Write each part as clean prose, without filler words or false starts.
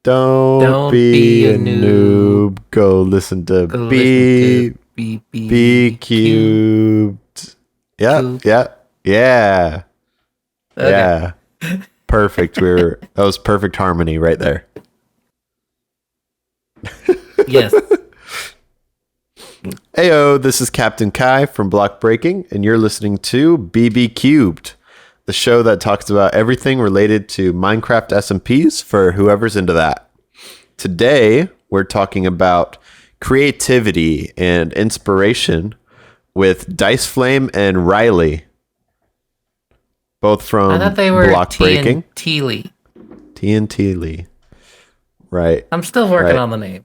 Don't be a noob. Go listen to B cubed. Yep, yep, yeah, Okay. yeah. Perfect. That was perfect harmony right there. Yes. Heyo, this is Captain Kai from BlockBreaking, and you're listening to BB Cubed, the show that talks about everything related to Minecraft SMPs for whoever's into that. Today, we're talking about creativity and inspiration with Dice Flame and Riley, both from I thought they were BlockBreaking. TNT Lee. Right. I'm still working Right. on the name.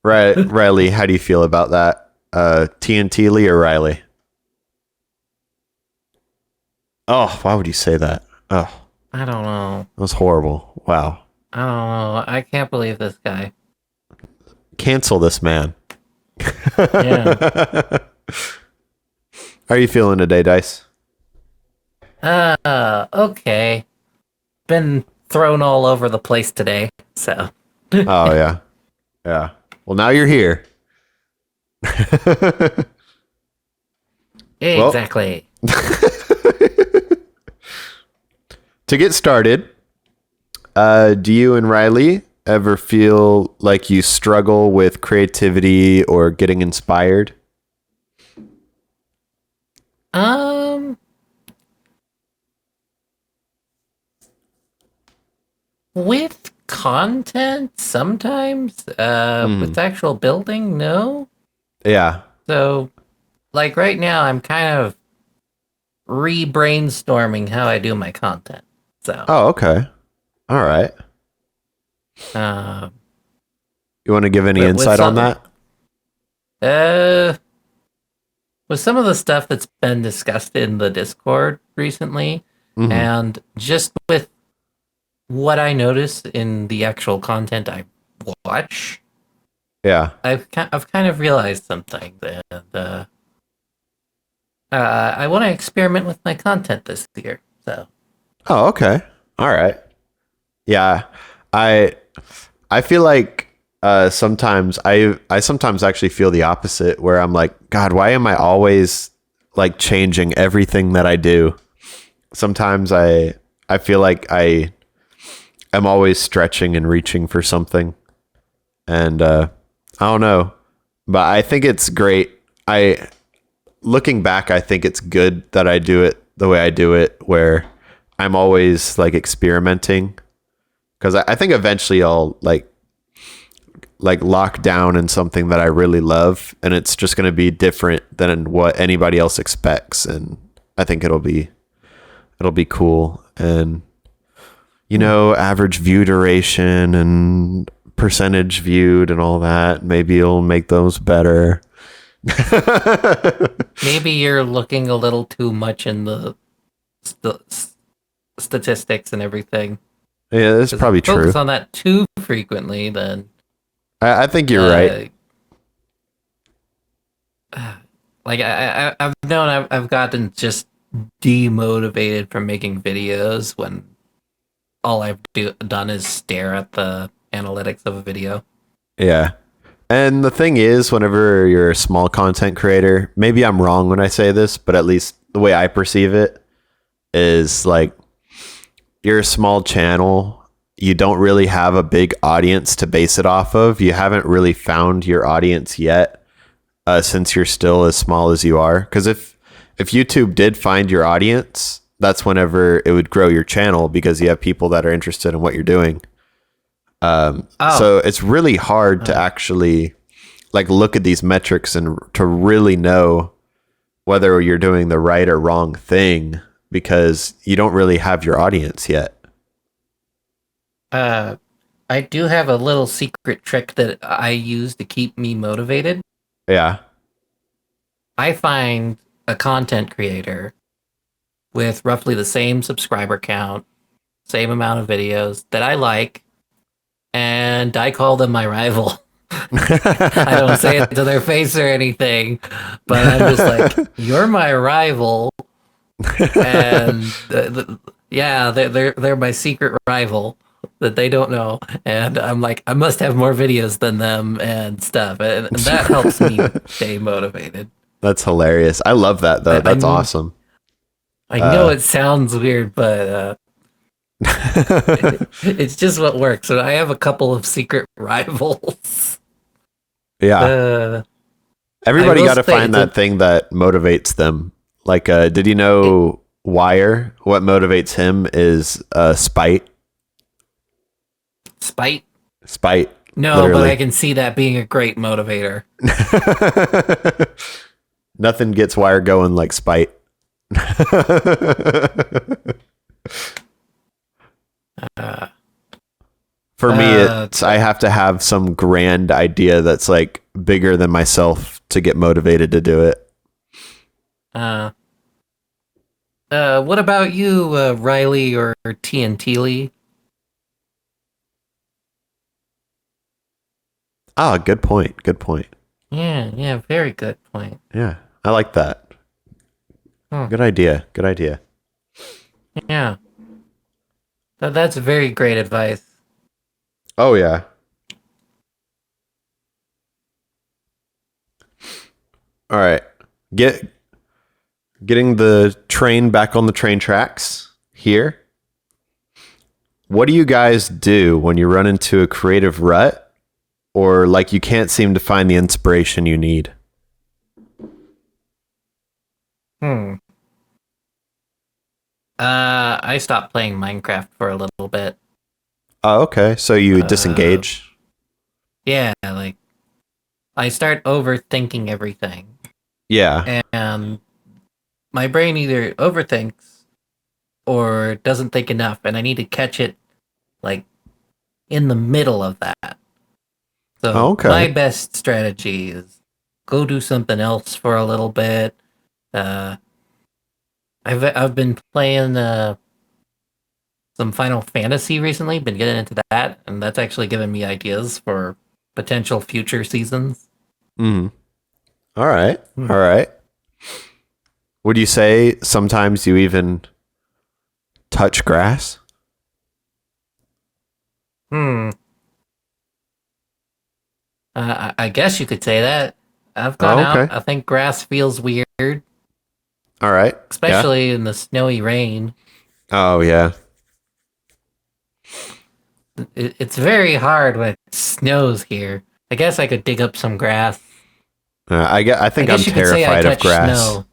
Right. Riley, how do you feel about that? TNT Lee or Riley? Oh, why would you say that? Oh, I don't know. that was horrible. Wow. I don't know. I can't believe this guy. Cancel this man. Yeah. How are you feeling today, Dice? Okay. Been thrown all over the place today, so. Oh, yeah. Yeah. Well, now you're here. Exactly. To get started, do you and Riley ever feel like you struggle with creativity or getting inspired? With content sometimes. With actual building, no. Yeah. So, like right now, I'm kind of re-brainstorming how I do my content. So, Oh, okay. All right. um, You want to give any with insight on that? with some of the stuff that's been discussed in the Discord recently, Mhm. and just with what I notice in the actual content I watch, Yeah. I've kind of realized something that I want to experiment with my content this year. So, Oh, okay. All right. Yeah. I feel like sometimes I sometimes actually feel the opposite where I'm like, God, why am I always like changing everything that I do? Sometimes I feel like I am always stretching and reaching for something. And I don't know, but I think it's great. Looking back, I think it's good that I do it the way I do it, where I'm always like experimenting, because I think eventually I'll like lock down in something that I really love, and it's just going to be different than what anybody else expects, and I think it'll be cool. And average view duration and percentage viewed and all that, maybe it'll make those better. maybe you're looking a little too much in the statistics and everything. Yeah, that's 'Cause probably if you true. focus on that too frequently, then I think you're right. Like I've known I've gotten just demotivated from making videos when all I've done is stare at the analytics of a video. Yeah. And the thing is, whenever you're a small content creator, maybe I'm wrong when I say this, but at least the way I perceive it is like, you're a small channel. You don't really have a big audience to base it off of. You haven't really found your audience yet, since you're still as small as you are. Because if YouTube did find your audience, that's whenever it would grow your channel, because you have people that are interested in what you're doing. So it's really hard to actually like look at these metrics and to really know whether you're doing the right or wrong thing, because you don't really have your audience yet. I do have a little secret trick that I use to keep me motivated. Yeah. I find a content creator with roughly the same subscriber count, same amount of videos that I like, and I call them my rival. I don't say it to their face or anything, but I'm just like, you're my rival, and yeah, they're my secret rival. that they don't know, and I'm like, I must have more videos than them and stuff, and that helps me stay motivated. That's hilarious. I love that though. That's I, awesome. I know it sounds weird, but it's just what works. And I have a couple of secret rivals. Yeah. I Everybody will got to say find that thing that motivates them. Like, did you know Wire? What motivates him is spite. Spite? Spite. No, literally. but I can see that being a great motivator. Nothing gets Wire going like spite. For me, I have to have some grand idea that's like bigger than myself to get motivated to do it. What about you, Riley or TNT Lee? Ah, good point. Good point. Yeah, very good point. Yeah, I like that. Good idea. Good idea. Yeah. That's very great advice. Oh, yeah. All right. Getting the train back on the train tracks here. What do you guys do when you run into a creative rut or like you can't seem to find the inspiration you need? I stopped playing Minecraft for a little bit. Oh, okay. So you disengage? Yeah, like I start overthinking everything. Yeah. And my brain either overthinks or doesn't think enough, and I need to catch it like in the middle of that. So my best strategy is go do something else for a little bit. I've been playing some Final Fantasy recently, been getting into that, and that's actually given me ideas for potential future seasons. All right. All right. Would you say sometimes you even touch grass? I guess you could say that. I've gone out. I think grass feels weird. All right. Especially in the snowy rain. Oh, yeah. It's very hard when it snows here. I guess I could dig up some grass. I think I'm terrified of grass. Snow.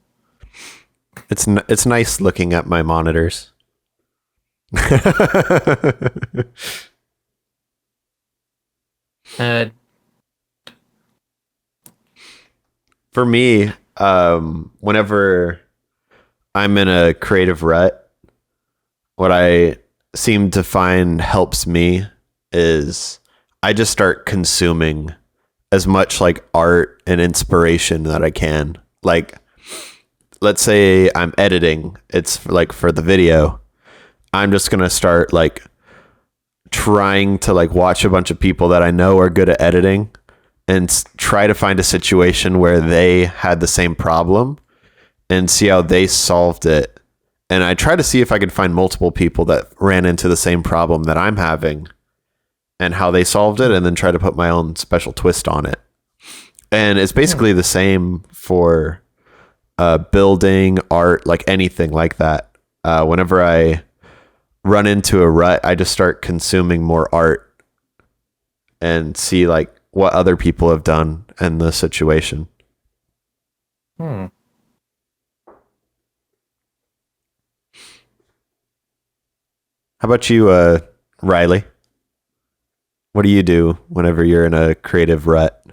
It's nice looking at my monitors. For me, whenever I'm in a creative rut, what I seem to find helps me is I just start consuming as much like art and inspiration that I can. Like, let's say I'm editing, it's like for the video. I'm just going to start like trying to like watch a bunch of people that I know are good at editing and try to find a situation where they had the same problem and see how they solved it. And I try to see if I can find multiple people that ran into the same problem that I'm having and how they solved it, and then try to put my own special twist on it. And it's basically the same for building, art, like anything like that. Whenever I run into a rut, I just start consuming more art and see like what other people have done in the situation. How about you, Riley? What do you do whenever you're in a creative rut?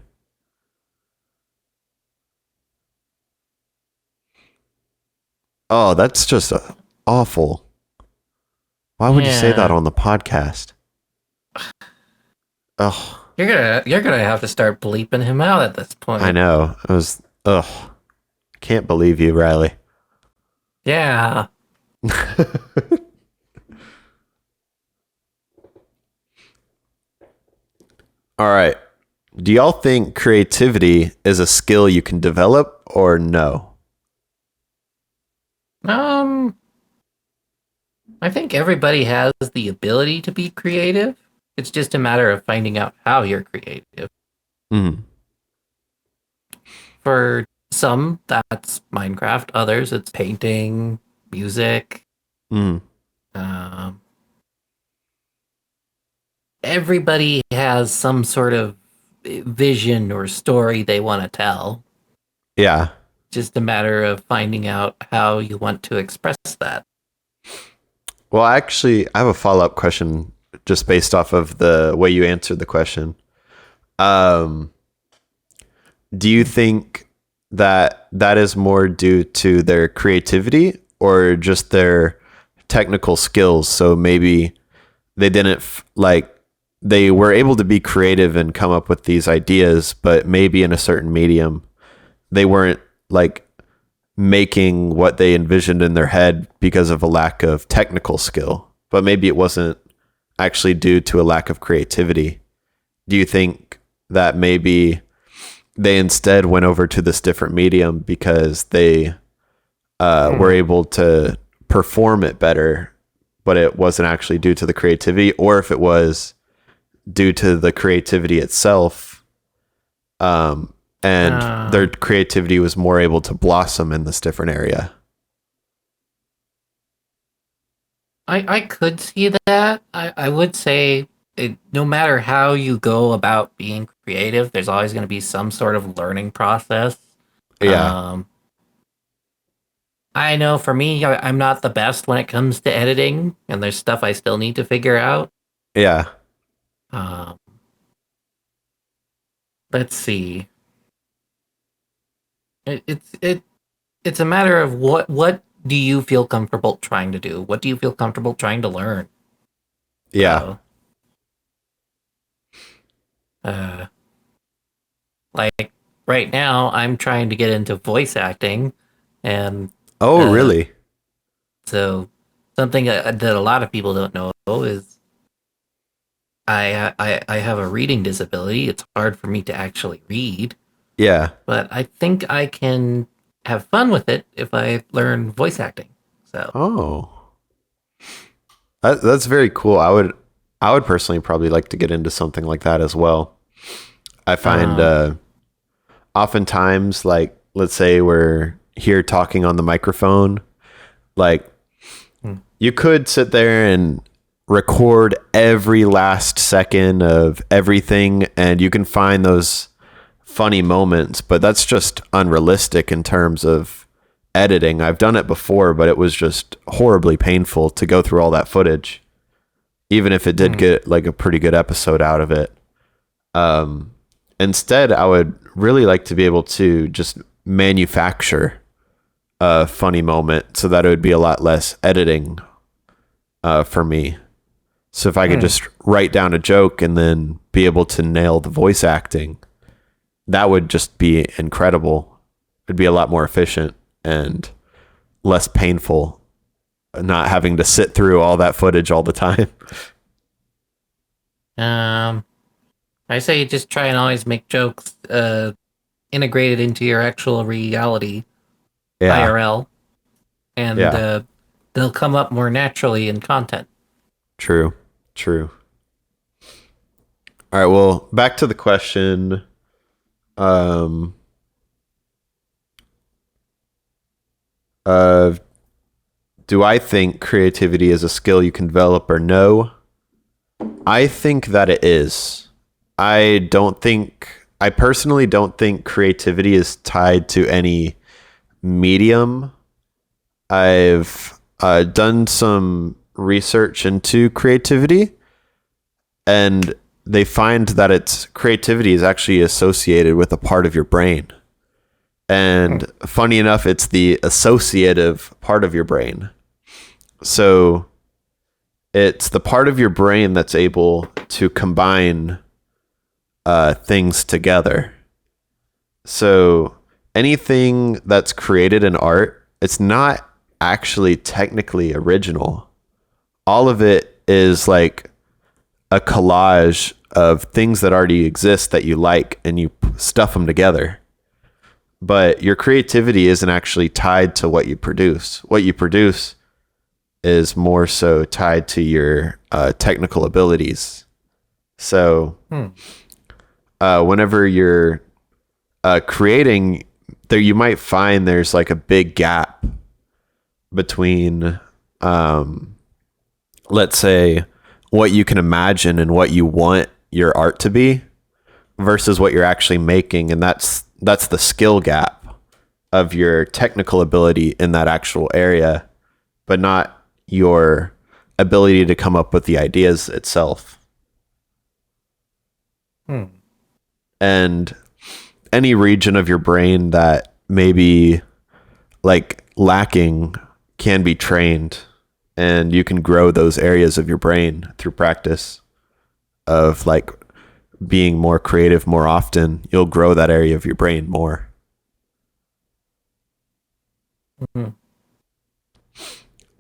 Oh, that's just awful. Why would you say that on the podcast? Oh, you're gonna have to start bleeping him out at this point. I know. Can't believe you, Riley. Yeah. All right. Do y'all think creativity is a skill you can develop or no? I I think everybody has the ability to be creative. It's just a matter of finding out how you're creative. Mm. For some, that's Minecraft. Others, it's painting, music. Mm. Um, Everybody has some sort of vision or story they want to tell. Yeah. Just a matter of finding out how you want to express that. Well, actually, I have a follow-up question just based off of the way you answered the question. Um, do you think that that is more due to their creativity or just their technical skills? So maybe they didn't like they were able to be creative and come up with these ideas, but maybe in a certain medium, they weren't like making what they envisioned in their head because of a lack of technical skill, but maybe it wasn't actually due to a lack of creativity. Do you think that maybe they instead went over to this different medium because they were able to perform it better, but it wasn't actually due to the creativity, or if it was due to the creativity itself, and their creativity was more able to blossom in this different area? I could see that. I would say no matter how you go about being creative, there's always going to be some sort of learning process. Yeah. Um, I know for me, I'm not the best when it comes to editing, and there's stuff I still need to figure out. Yeah. Um, let's see. It's a matter of what do you feel comfortable trying to do? What do you feel comfortable trying to learn? Yeah. So, uh, like right now, I'm trying to get into voice acting, and Oh, uh, really? so something that a lot of people don't know is I have a reading disability. It's hard for me to actually read, Yeah. but I think I can have fun with it if I learn voice acting. So, Oh, that's very cool. I would personally probably like to get into something like that as well. I find um, oftentimes, like, let's say we're here talking on the microphone, like hmm, you could sit there and record every last second of everything, and you can find those funny moments, but that's just unrealistic in terms of editing. I've done it before, but it was just horribly painful to go through all that footage, even if it did hmm. get like a pretty good episode out of it. Um, Instead, I would really like to be able to just manufacture a funny moment so that it would be a lot less editing for me. So if I could just write down a joke and then be able to nail the voice acting, that would just be incredible. It'd be a lot more efficient and less painful, not having to sit through all that footage all the time. Um, I say just try and always make jokes integrated into your actual reality, Yeah. IRL, and Yeah. they'll come up more naturally in content. True. True. All right. Well, back to the question. Um, uh, do I think creativity is a skill you can develop or no? I think that it is. I personally don't think creativity is tied to any medium. I've done some research into creativity, and they find that its creativity is actually associated with a part of your brain. And funny enough, it's the associative part of your brain. So it's the part of your brain that's able to combine things together. So anything that's created in art, it's not actually technically original. All of it is like a collage of things that already exist that you like, and you stuff them together. But your creativity isn't actually tied to what you produce. What you produce is more so tied to your technical abilities. So whenever you're creating, there you might find there's like a big gap between, let's say, what you can imagine and what you want your art to be versus what you're actually making, and that's the skill gap of your technical ability in that actual area, but not your ability to come up with the ideas itself. And any region of your brain that may be like lacking can be trained, and you can grow those areas of your brain through practice of like being more creative more often. You'll grow that area of your brain more. Do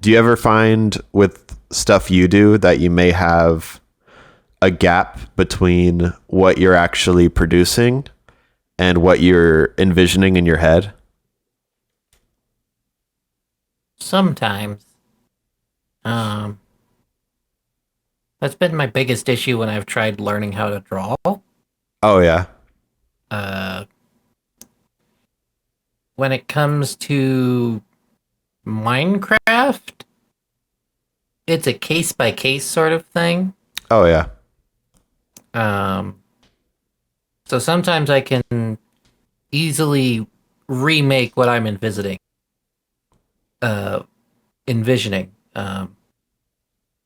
you ever find with stuff you do that you may have a gap between what you're actually producing and what you're envisioning in your head? Sometimes. That's been my biggest issue when I've tried learning how to draw. Oh yeah. When it comes to Minecraft, it's a case by case sort of thing. Oh yeah. So sometimes I can easily remake what I'm envisioning.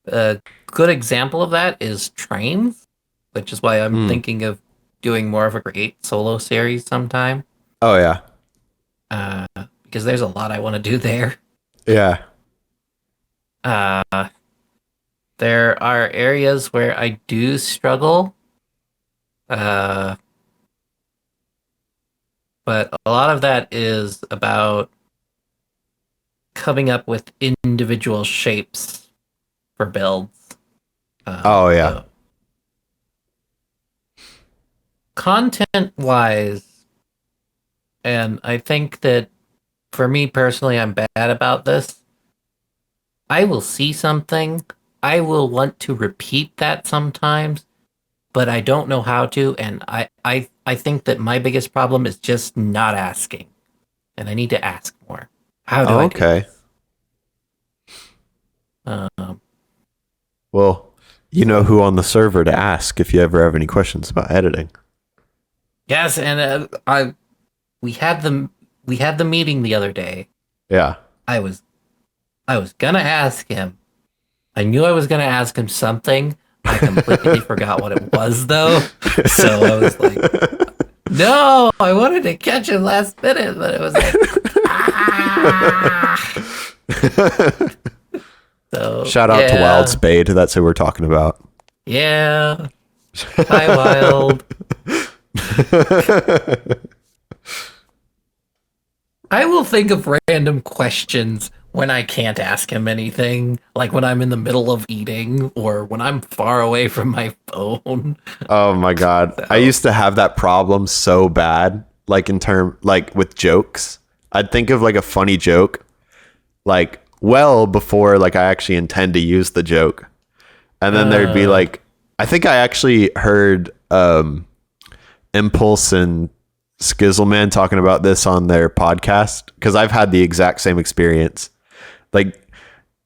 A good example of that is trains, which is why I'm thinking of doing more of a Create solo series sometime. Oh yeah. Because there's a lot I want to do there. Yeah. There are areas where I do struggle. But a lot of that is about coming up with individual shapes for builds. Oh yeah. Content-wise, and I think that for me personally, I'm bad about this. I will see something, I will want to repeat that sometimes, but I don't know how to, and I think that my biggest problem is just not asking. And I need to ask more. How do I do this? Well, you know who on the server to ask if you ever have any questions about editing. Yes, and we had the meeting the other day. Yeah. I was gonna ask him. I knew I was gonna ask him something. I completely forgot what it was though. So I was like, no, I wanted to catch it last minute, but it was like, So shout out to Wild Spade. That's who we're talking about. Yeah. Hi, Wild. I will think of random questions when I can't ask him anything, like when I'm in the middle of eating or when I'm far away from my phone. Oh my God. So. I used to have that problem so bad, like like with jokes. I'd think of like a funny joke, like well before like I actually intend to use the joke. And then there'd be like, I think I actually heard Impulse and Skizzleman talking about this on their podcast, because I've had the exact same experience. Like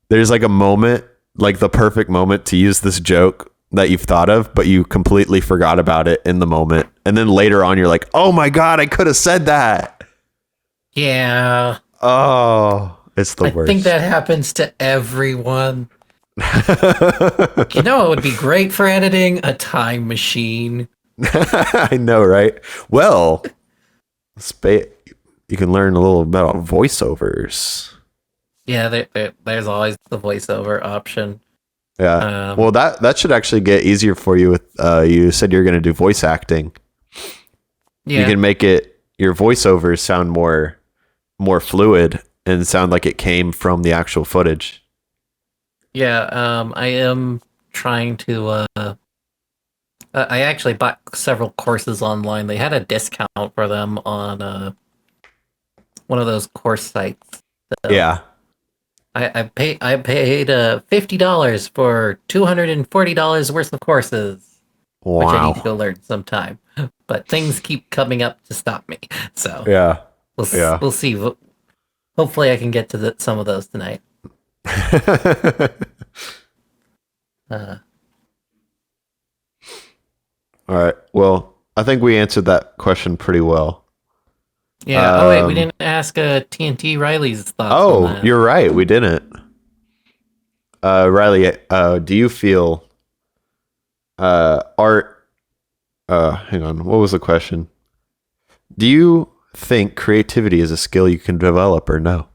there's like a moment, like the perfect moment to use this joke that you've thought of, but you completely forgot about it in the moment. And then later on you're like, oh my God, I could have said that. Yeah. Oh, it's the worst. I think that happens to everyone. You know, it would be great for editing a time machine. I know, right? Well, you can learn a little about voiceovers. Yeah, there's always the voiceover option. Yeah. Well, that should actually get easier for you with you said you're going to do voice acting. Yeah. You can make your voiceovers sound more fluid and sound like it came from the actual footage. Yeah, I am trying to I actually bought several courses online. They had a discount for them on one of those course sites. So, yeah. I paid $50 for $240 worth of courses, which I need to Wow. go learn sometime. But things keep coming up to stop me. So Yeah. Yeah. we'll see. Hopefully, I can get to some of those tonight. Uh, All right. Well, I think we answered that question pretty well. yeah. Oh wait, we didn't ask TNT Riley's thoughts on Oh, that. you're right. We didn't. Riley, do you feel art? Hang on. What was the question? Do you think creativity is a skill you can develop or no?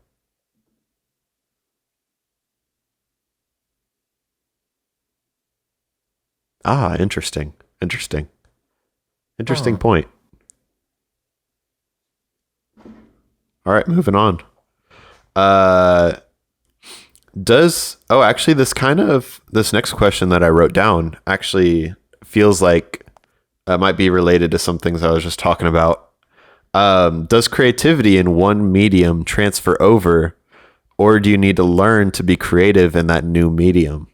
Ah, interesting. Interesting. Interesting Oh, point. All right, moving on. Uh, actually this next question that I wrote down actually feels like might be related to some things I was just talking about. Does creativity in one medium transfer over, or do you need to learn to be creative in that new medium?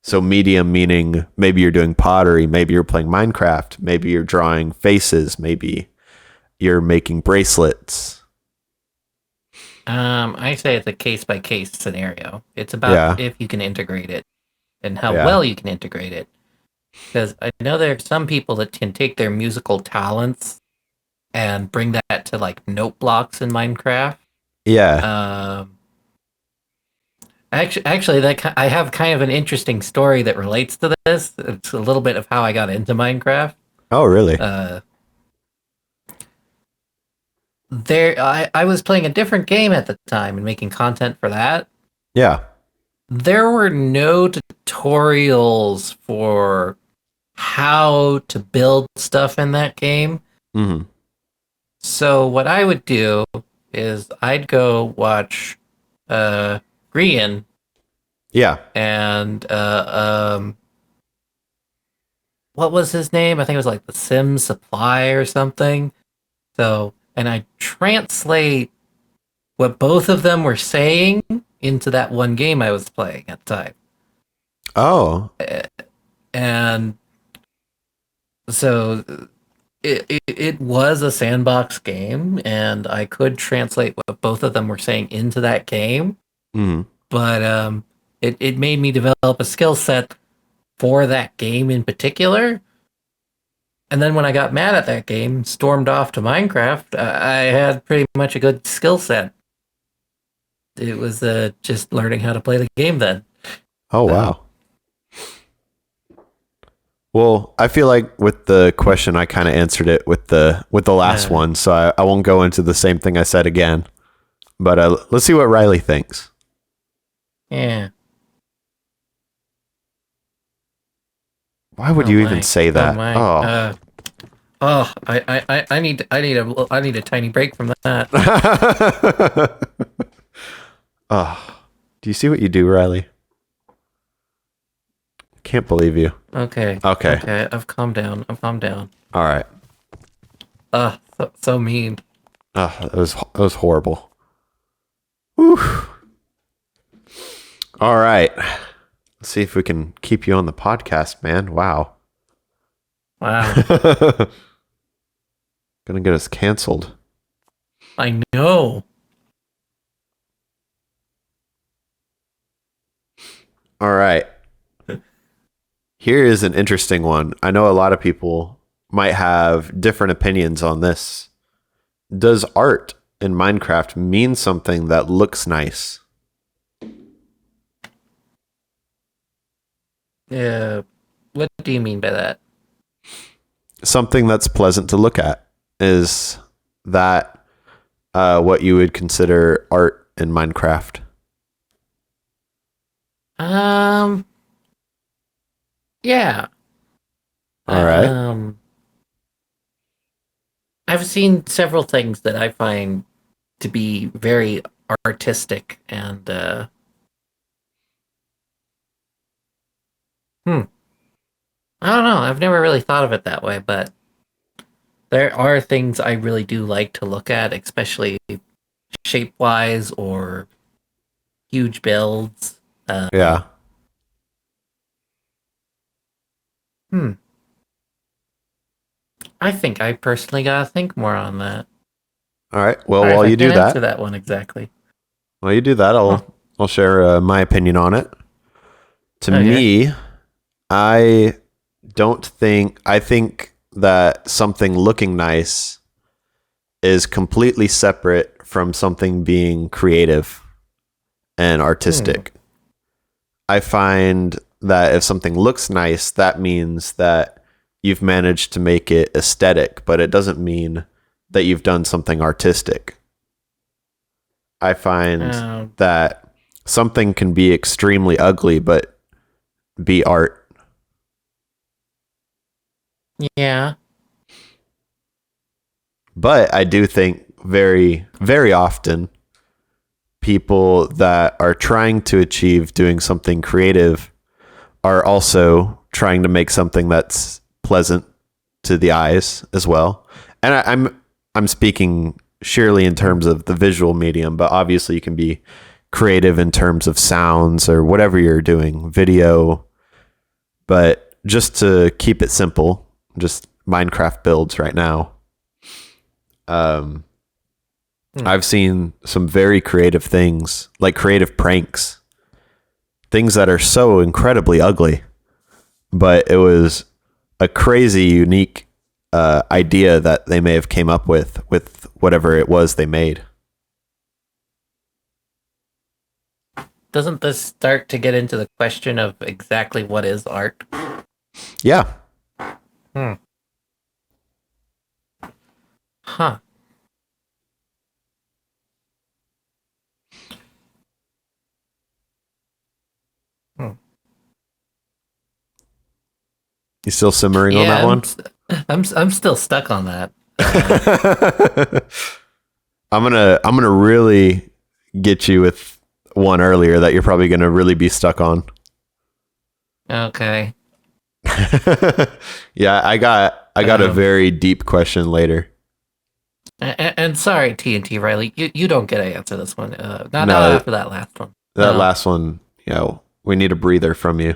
So medium meaning maybe you're doing pottery, maybe you're playing Minecraft, maybe you're drawing faces, maybe you're making bracelets. I say it's a case by case scenario. It's about Yeah. if you can integrate it and how Yeah. well you can integrate it. Because I know there are some people that can take their musical talents and bring that to like note blocks in Minecraft. Yeah. Um, actually, I have kind of an interesting story that relates to this. It's a little bit of how I got into Minecraft. Oh, really? Uh, I was playing a different game at the time and making content for that. Yeah. There were no tutorials for how to build stuff in that game. Hmm. So what I would do is I'd go watch Grian Yeah. and what was his name? I think it was like the Sim Supply or something. So and I translate what both of them were saying into that one game I was playing at the time. Oh. And so it was a sandbox game, and I could translate what both of them were saying into that game. Hmm. But it made me develop a skill set for that game in particular. And then when I got mad at that game, stormed off to Minecraft, I had pretty much a good skill set. It was just learning how to play the game then. Oh, So wow. Well, I feel like with the question, I kind of answered it with the last uh, one, so I won't go into the same thing I said again. But let's see what Riley thinks. yeah. Why would Oh you even my. say Oh that? my. Oh. I need a tiny break from that. Oh. Do you see what you do, Riley? Can't believe you. Okay. Okay. Okay. I've calmed down. All right. So mean. That was horrible. Whew. All right. Let's see if we can keep you on the podcast, man. Wow. Wow. Gonna get us canceled. I know. All right. Here is an interesting one. I know a lot of people might have different opinions on this. Does art in Minecraft mean something that looks nice? Yeah. What do you mean by that? Something that's pleasant to look at. Is that what you would consider art in Minecraft? Um. Yeah. All right. Um. I've seen several things that I find to be very artistic and hmm. I don't know. I've never really thought of it that way, but there are things I really do like to look at, especially shape wise or huge builds. Yeah. Hmm. I think I personally gotta think more on that. All right. Well, Sorry if while I you do can't answer that, that one exactly. Huh. I'll share my opinion on it. To Okay. me, I I think that something looking nice is completely separate from something being creative and Hmm. artistic. I find that if something looks nice, that means that you've managed to make it aesthetic, but it doesn't mean that you've done something artistic. I find Um. that something can be extremely ugly, but be art. Yeah. But I do think very, very often people that are trying to achieve doing something creative are also trying to make something that's pleasant to the eyes as well. And I'm speaking sheerly in terms of the visual medium, but obviously you can be creative in terms of sounds or whatever you're doing, video. But just to keep it simple, just Minecraft builds right now. Um, Hmm. I've seen some very creative things, like creative pranks, things that are so incredibly ugly, but it was a crazy, unique idea that they may have came up with whatever it was they made. Doesn't this start to get into the question of exactly what is art? Yeah, Hmm. Huh. Hmm. you still simmering on that Yeah, one? I'm still stuck on that. I'm gonna really get you with one earlier that you're probably gonna really be stuck on. Okay. Yeah, I got a Um. very deep question later. And sorry, TNT Riley, you don't get to answer this one. Not No, after that last one. that No. last one, you know, we need a breather from you.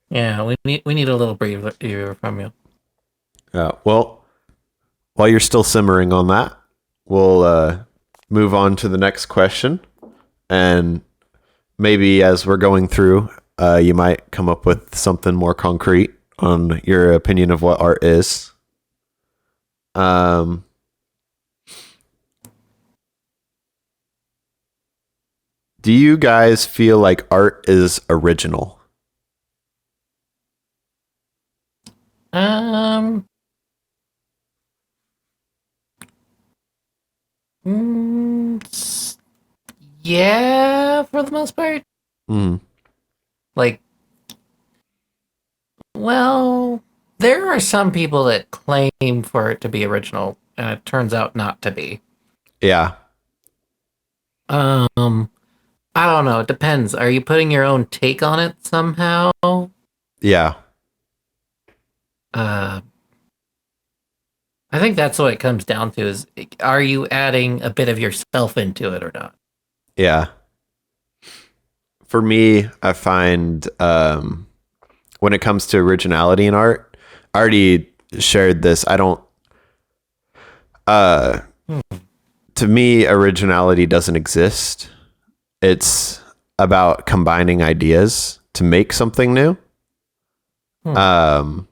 Yeah, we need a little breather from you. Well, while you're still simmering on that, we'll move on to the next question. And maybe as we're going through, you might come up with something more concrete on your opinion of what art is. Um, do you guys feel like art is original? Um. Yeah, for the most part. Mm, Like, well, there are some people that claim for it to be original, and it turns out not to be. yeah, Um, I don't know. It depends. Are you putting your own take on it somehow? yeah, Uh, I think that's what it comes down to: is are you adding a bit of yourself into it or not? yeah. For me, I find when it comes to originality in art, I already shared this. I don't. Uh, Hmm. to me, originality doesn't exist. It's about combining ideas to make something new. Hmm. Um,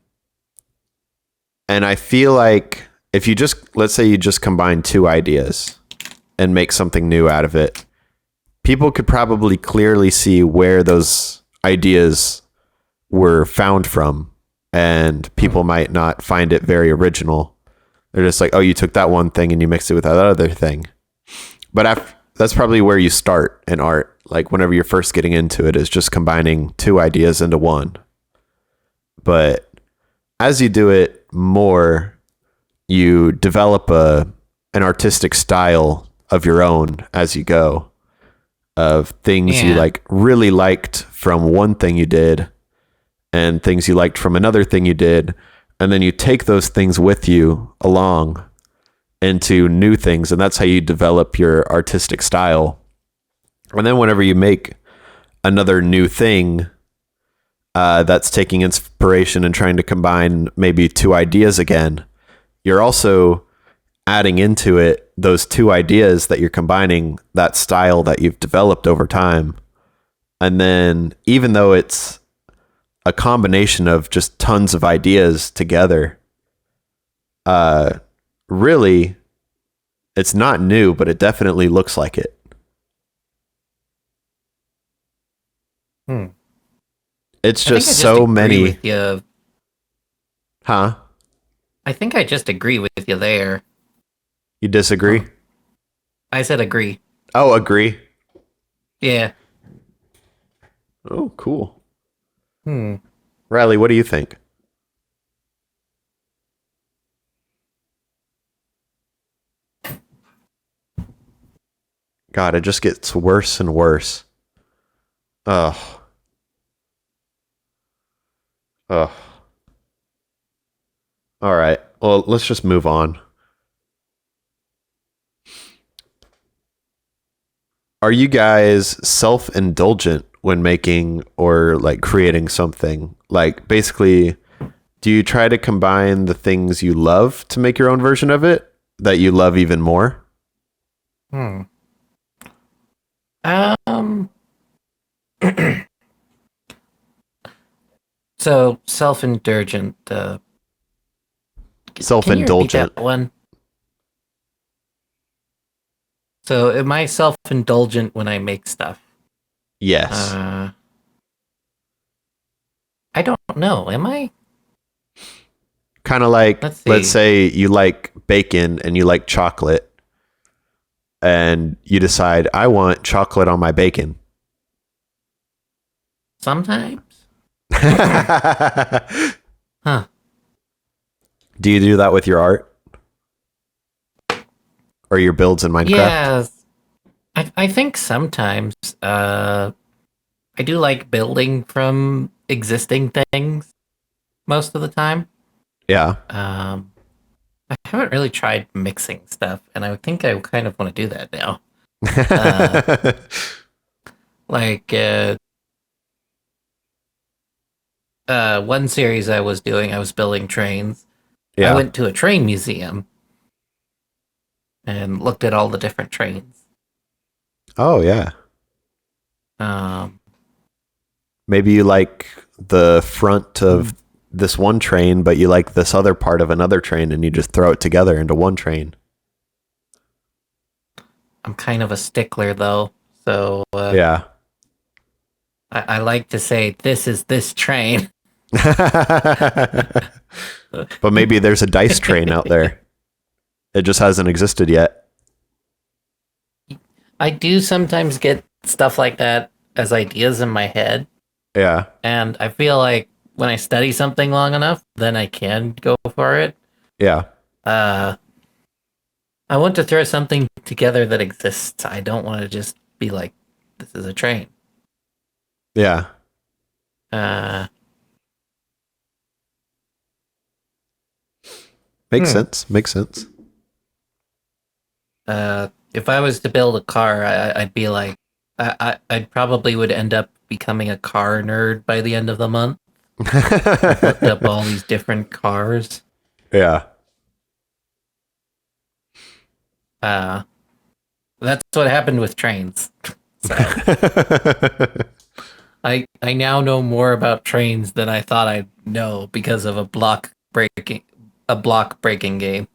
and I feel like if you just, let's say you just combine two ideas and make something new out of it, people could probably clearly see where those ideas were found from. And Hmm. people might not find it very original. They're just like, oh, you took that one thing and you mixed it with that other thing. But that's probably where you start in art. Like whenever you're first getting into it, is just combining two ideas into one. But as you do it more, you develop an artistic style of your own as you go, of things you Yeah. like really liked from one thing you did and things you liked from another thing you did, and then you take those things with you along into new things, and that's how you develop your artistic style. And then whenever you make another new thing that's taking inspiration and trying to combine maybe two ideas again, you're also adding into it those two ideas that you're combining, that style that you've developed over time. And then even though it's a combination of just tons of ideas together, really, it's not new, but it definitely looks like it. It's just so many. With you. Huh? I think I just agree with you there. You disagree? I said agree. Oh, agree. Yeah. Oh, cool. Riley, what do you think? God, it just gets worse and worse. Ugh. Ugh. All right. Well, let's just move on. Are you guys self-indulgent when making or like creating something? Like basically, do you try to combine the things you love to make your own version of it that you love even more? So self-indulgent. Self-indulgent. Can you repeat that one? So am I self-indulgent when I make stuff? Yes. I don't know. Am I? Kind of like, let's say you like bacon and you like chocolate, and you decide, I want chocolate on my bacon. Sometimes. Huh. Do you do that with your art? Or your builds in Minecraft? Yeah. I think sometimes. I do like building from existing things most of the time. Yeah. I haven't really tried mixing stuff, and I think I kind of want to do that now. One series I was doing, I was building trains. Yeah. I went to a train museum and looked at all the different trains. Oh, yeah. Maybe you like the front of this one train, but you like this other part of another train, and you just throw it together into one train. I'm kind of a stickler, though. So, yeah. I like to say, this is this train. But maybe there's a dice train out there. It just hasn't existed yet. I do sometimes get stuff like that as ideas in my head. Yeah. And I feel like when I study something long enough, then I can go for it. Yeah. I want to throw something together that exists. I don't want to just be like, this is a train. Yeah. Makes sense. Makes sense. If I was to build a car, I'd be like, I probably would end up becoming a car nerd by the end of the month. I looked up all these different cars. Yeah. That's what happened with trains. So, I now know more about trains than I thought I'd know because of a block breaking game.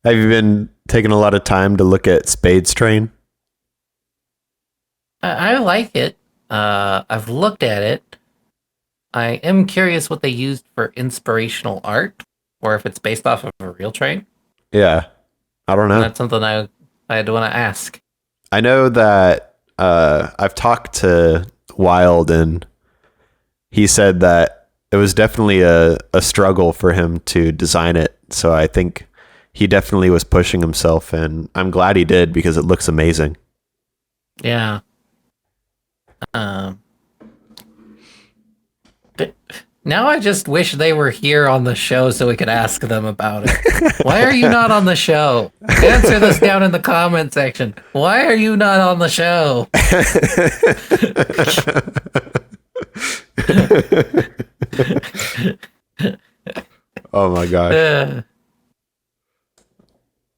Have you been taking a lot of time to look at Spade's train? I like it. I've looked at it. I am curious what they used for inspirational art, or if it's based off of a real train. Yeah, I don't know. And that's something I'd want to ask. I know that I've talked to Wild, and he said that it was definitely a struggle for him to design it. So I think he definitely was pushing himself, and I'm glad he did because it looks amazing. Yeah. Now I just wish they were here on the show so we could ask them about it. Why are you not on the show? Answer this down in the comment section. Why are you not on the show? Oh my gosh. Uh,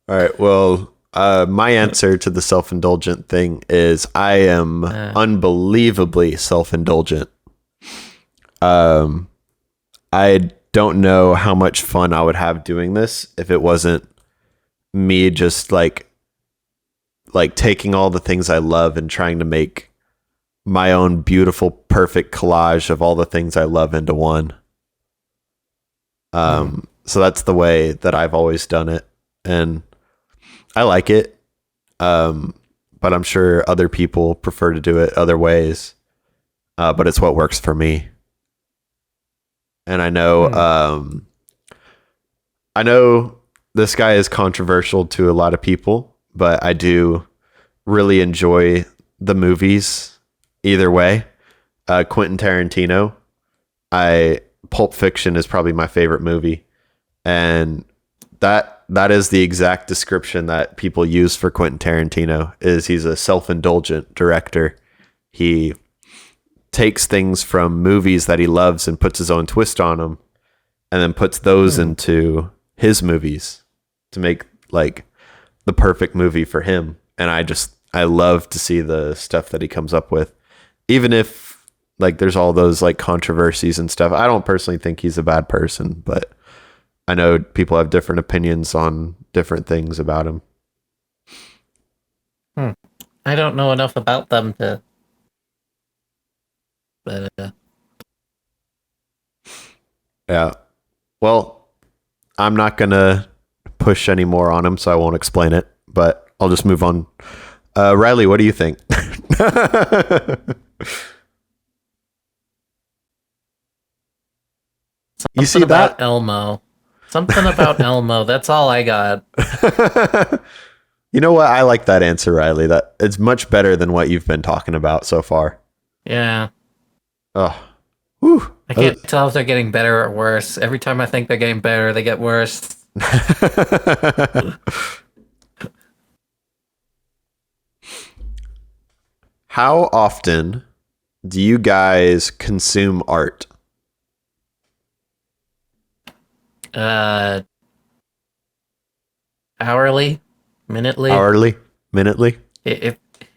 All right. Well, my answer to the self-indulgent thing is I am unbelievably self-indulgent. I don't know how much fun I would have doing this if it wasn't me just like taking all the things I love and trying to make my own beautiful, perfect collage of all the things I love into one. So that's the way that I've always done it. And I like it. But I'm sure other people prefer to do it other ways. But it's what works for me. And I know this guy is controversial to a lot of people, but I do really enjoy the movies either way. Quentin Tarantino, Pulp Fiction is probably my favorite movie. And that is the exact description that people use for Quentin Tarantino is he's a self-indulgent director. He takes things from movies that he loves and puts his own twist on them and then puts those into his movies to make like the perfect movie for him. And I love to see the stuff that he comes up with, even if like there's all those like controversies and stuff. I don't personally think he's a bad person, but I know people have different opinions on different things about him. I don't know enough about them to. But Yeah. Well, I'm not going to push any more on him, so I won't explain it, but I'll just move on. Riley, what do you think? You see about that? Elmo. Something about Elmo. That's all I got. You know what? I like that answer, Riley. That it's much better than what you've been talking about so far. Yeah. Oh, whew. I can't tell if they're getting better or worse. Every time I think they're getting better, they get worse. How often do you guys consume art? Hourly, minutely. Hourly, minutely?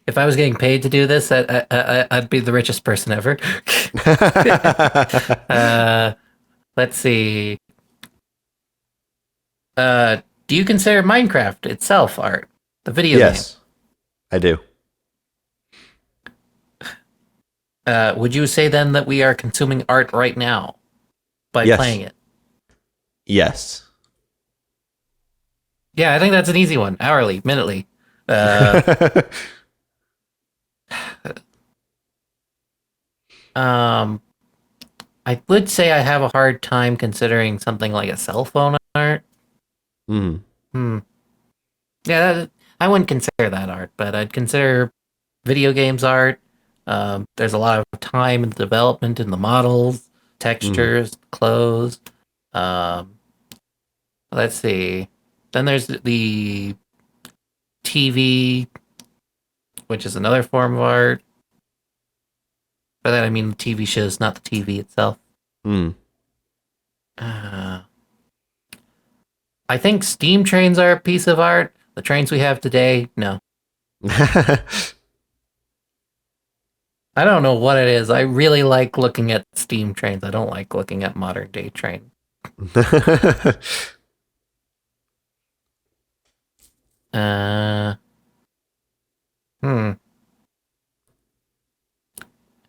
If I was getting paid to do this, I'd be the richest person ever. Let's see. Do you consider Minecraft itself art? The video game? Yes, I do. Would you say then that we are consuming art right now by Yes. playing it? Yes. Yeah, I think that's an easy one. Hourly, minutely. I would say I have a hard time considering something like a cell phone art. Mm. Yeah, I wouldn't consider that art, but I'd consider video games art. There's a lot of time and development in the models, textures, clothes. Let's see. Then there's the TV, which is another form of art. By that I mean the TV shows, not the TV itself. I think steam trains are a piece of art. The trains we have today, no. I don't know what it is. I really like looking at steam trains. I don't like looking at modern day trains.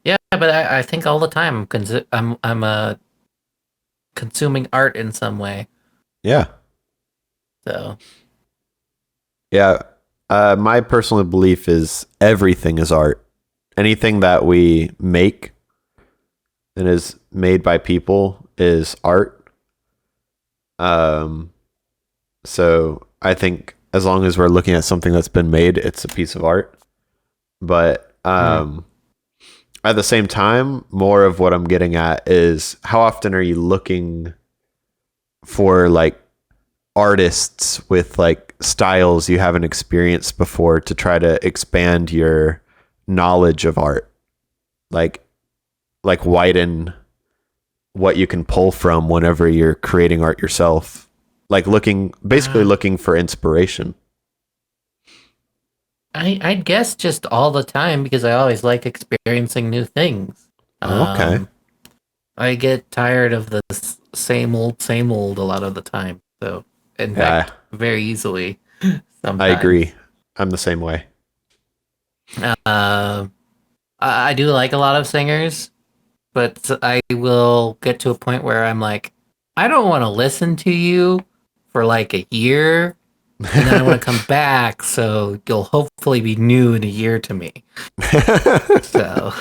Yeah, but I think all the time I'm consuming art in some way. Yeah. So Yeah. My personal belief is everything is art. Anything that we make and is made by people is art. So I think as long as we're looking at something that's been made, it's a piece of art. But at the same time, more of what I'm getting at is how often are you looking for like artists with like styles you haven't experienced before to try to expand your knowledge of art, like widen what you can pull from whenever you're creating art yourself, like basically looking for inspiration. I'd guess just all the time because I always like experiencing new things. Oh, okay. I get tired of the same old a lot of the time. So, in Yeah, fact, very easily I sometimes. agree. I'm the same way. Uh, I do like a lot of singers, but I will get to a point where I'm like, I don't want to listen to you for like a year, and then I want to come back, so you'll hopefully be new in a year to me. So,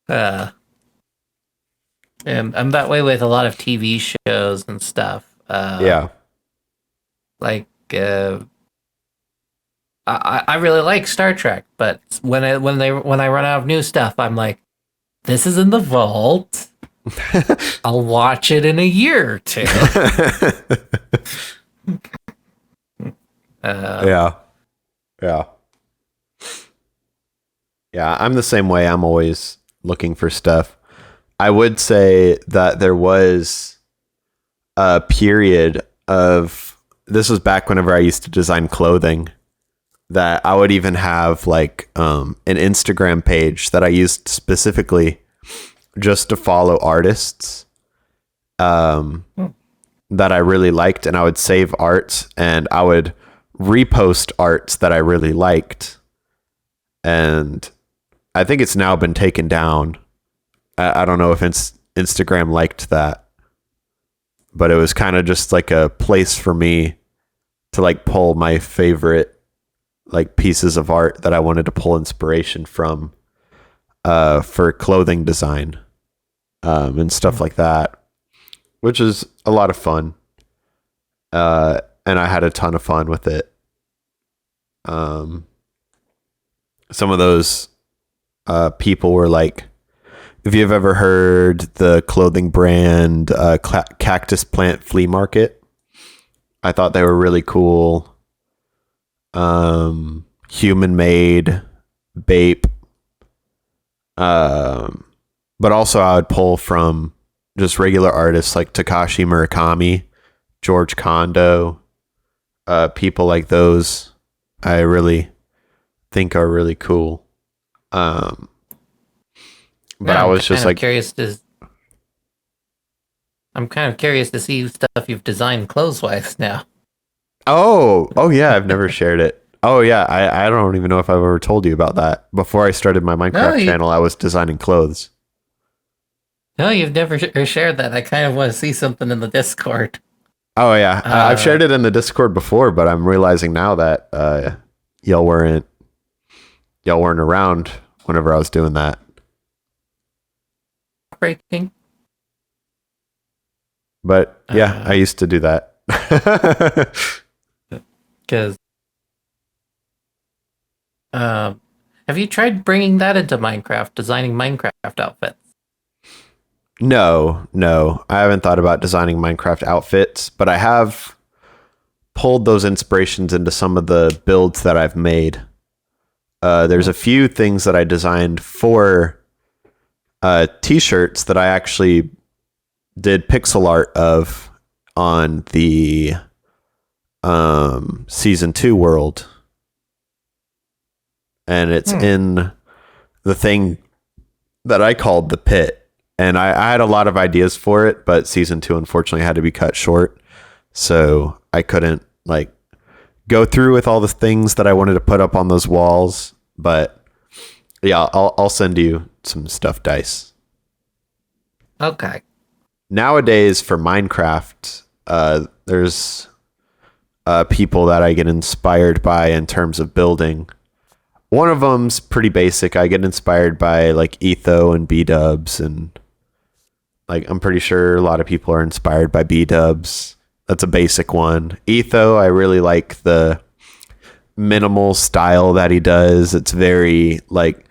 uh, and I'm that way with a lot of TV shows and stuff. Yeah. Like, I really like Star Trek, but when I run out of new stuff, I'm like, this is in the vault. I'll watch it in a year or two. Yeah. Yeah. Yeah, I'm the same way. I'm always looking for stuff. I would say that there was a period of, this was back whenever I used to design clothing, that I would even have like an Instagram page that I used specifically just to follow artists that I really liked, and I would save arts and I would repost arts that I really liked. And I think it's now been taken down. I don't know if Instagram liked that, but it was kind of just like a place for me to like pull my favorite like pieces of art that I wanted to pull inspiration from for clothing design and stuff like that, which is a lot of fun. And I had a ton of fun with it. Some of those people were like, if you've ever heard the clothing brand Cactus Plant Flea Market, I thought they were really cool. Human Made, Bape. But also I would pull from just regular artists like Takashi Murakami, George Kondo, people like those I really think are really cool. But I was just like I'm kind of curious to see stuff you've designed clothes-wise now. Oh yeah, I've never shared it. Oh yeah, I don't even know if I've ever told you about that. Before I started my Minecraft channel, I was designing clothes. No, you've never shared that. I kind of want to see something in the Discord. Oh yeah, I've shared it in the Discord before, but I'm realizing now that y'all weren't around whenever I was doing that. Breaking. But yeah, I used to do that. Because have you tried bringing that into Minecraft, designing Minecraft outfits? No, I haven't thought about designing Minecraft outfits, but I have pulled those inspirations into some of the builds that I've made. There's a few things that I designed for t-shirts that I actually did pixel art of on the season 2 world. And it's in the thing that I called the pit. And I had a lot of ideas for it, but season 2 unfortunately had to be cut short. So I couldn't like go through with all the things that I wanted to put up on those walls. But yeah, I'll send you some stuffed dice. Okay. Nowadays for Minecraft, there's people that I get inspired by in terms of building. One of them's pretty basic. I get inspired by like Etho and B-dubs, and like I'm pretty sure a lot of people are inspired by B-dubs. That's a basic one. Etho, I really like the minimal style that he does. It's very like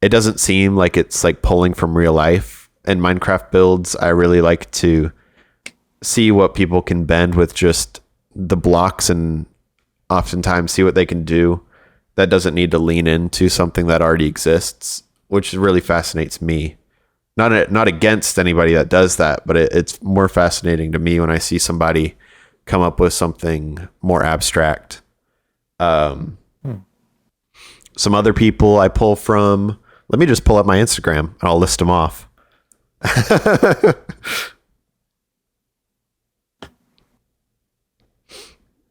it doesn't seem like it's like pulling from real life. In Minecraft builds, I really like to see what people can bend with just the blocks, and oftentimes see what they can do that doesn't need to lean into something that already exists, which really fascinates me. Not against anybody that does that, but it's more fascinating to me when I see somebody come up with something more abstract. Some other people I pull from. Let me just pull up my Instagram and I'll list them off.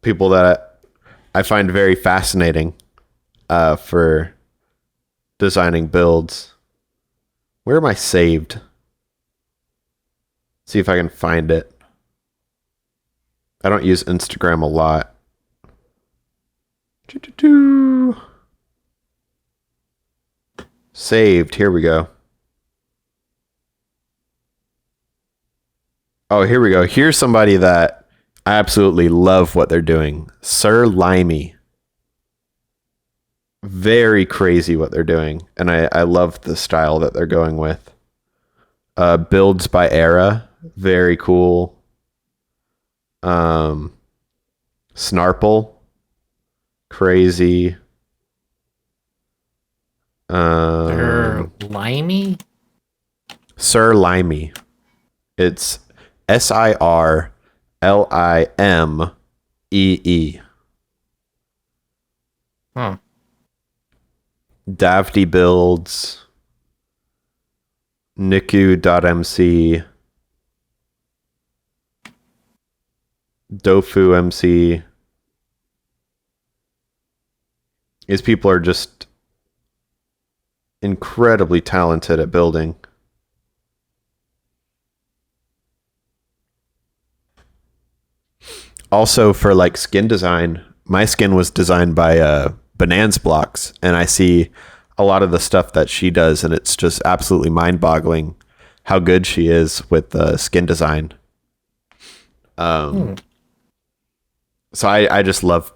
People that I find very fascinating for designing builds. Where am I saved? See if I can find it. I don't use Instagram a lot. Saved. Here we go. Oh, here we go. Here's somebody that I absolutely love what they're doing. Sir Limey. Very crazy what they're doing. And I love the style that they're going with. Builds by Era. Very cool. Snarple. Crazy. Limey? Sir Limey. It's SIRLIMEE. Huh. Davdy builds. Niku.mc. Dofu MC. These people are just incredibly talented at building. Also, for like skin design, my skin was designed by Bonanza Blocks, and I see a lot of the stuff that she does, and it's just absolutely mind-boggling how good she is with skin design. So I just love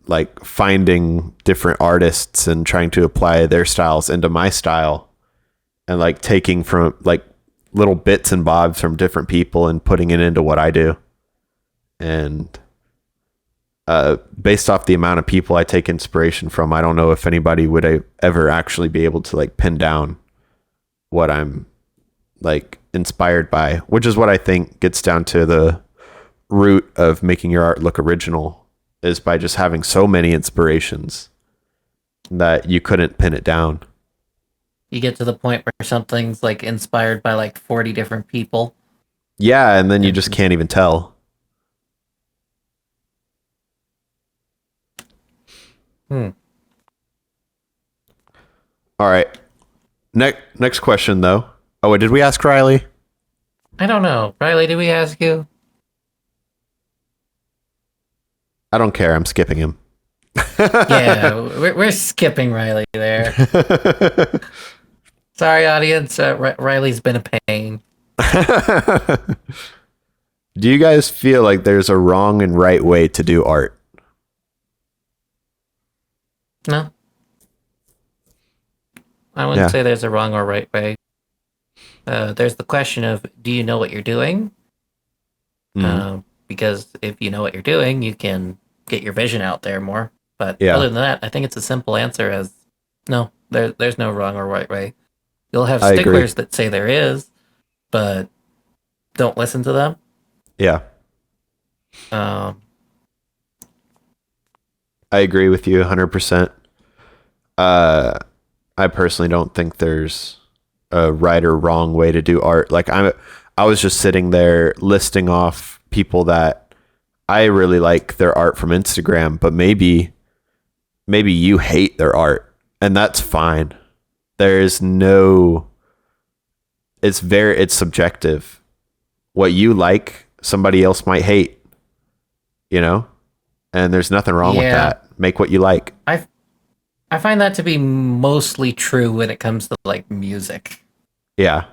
like finding different artists and trying to apply their styles into my style, and like taking from like little bits and bobs from different people and putting it into what I do. And based off the amount of people I take inspiration from, I don't know if anybody would ever actually be able to like pin down what I'm like inspired by, which is what I think gets down to the root of making your art look original, is by just having so many inspirations that you couldn't pin it down. You get to the point where something's like inspired by like 40 different people. Yeah, and then you just can't even tell. All right. Next question, though. Oh, wait, did we ask Riley? I don't know. Riley, did we ask you? I don't care. I'm skipping him. Yeah, we're skipping Riley there. Sorry, audience. Riley's been a pain. Do you guys feel like there's a wrong and right way to do art? No. I wouldn't say there's a wrong or right way. There's the question of, do you know what you're doing? Because if you know what you're doing, you can get your vision out there more. But other than that, I think it's a simple answer as, no, there's no wrong or right way. You'll have sticklers that say there is, but don't listen to them. Yeah. I agree with you 100%. I personally don't think there's a right or wrong way to do art. Like I was just sitting there listing off people that I really like their art from Instagram, but maybe you hate their art, and that's fine. There's no, it's subjective. What you like, somebody else might hate, you know? And there's nothing wrong with that. Make what you like. I find that to be mostly true when it comes to like music. Yeah.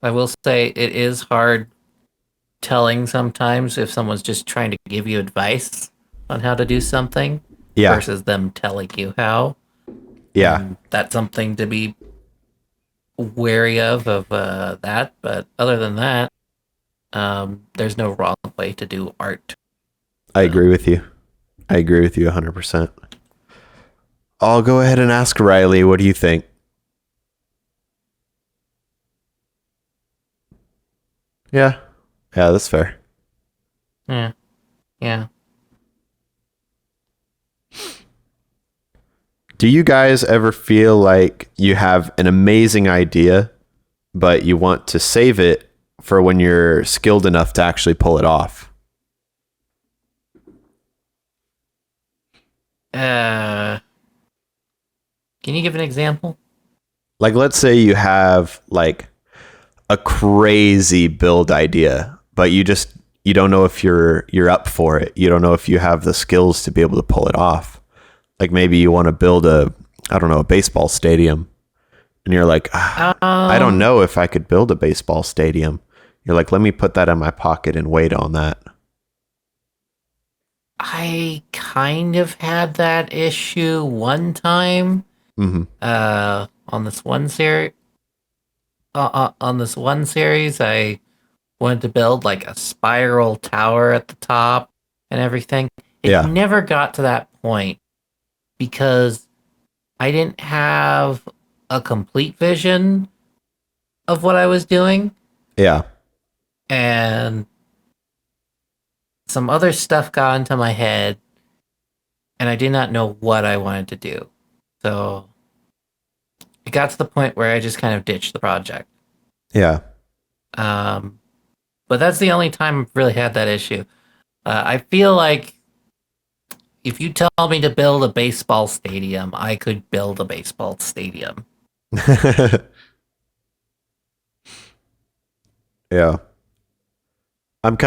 I will say it is hard telling sometimes if someone's just trying to give you advice on how to do something Yeah. versus them telling you how. Yeah. And that's something to be wary of that. But other than that, there's no wrong way to do art. I So, agree with you. I agree with you 100%. I'll go ahead and ask Riley, what do you think? Yeah. Yeah, that's fair. yeah, yeah. Do you guys ever feel like you have an amazing idea, but you want to save it for when you're skilled enough to actually pull it off? Uh, can you give an example? Like, let's say you have like a crazy build idea, but you don't know if you're up for it. You don't know if you have the skills to be able to pull it off. Like maybe you want to build a baseball stadium, and you're like, I don't Um, know if I could build a baseball stadium. You're like, let me put that in my pocket and wait on that. I kind of had that issue one time. Hmm. On this one series. On this one series, I wanted to build like a spiral tower at the top and everything. It Yeah. never got to that point because I didn't have a complete vision of what I was doing, Yeah. and some other stuff got into my head, and I did not know what I wanted to do. So it got to the point where I just kind of ditched the project. Yeah. Um, but that's the only time I've really had that issue. I feel like if you tell me to build a baseball stadium, I could build a baseball stadium. Yeah. I That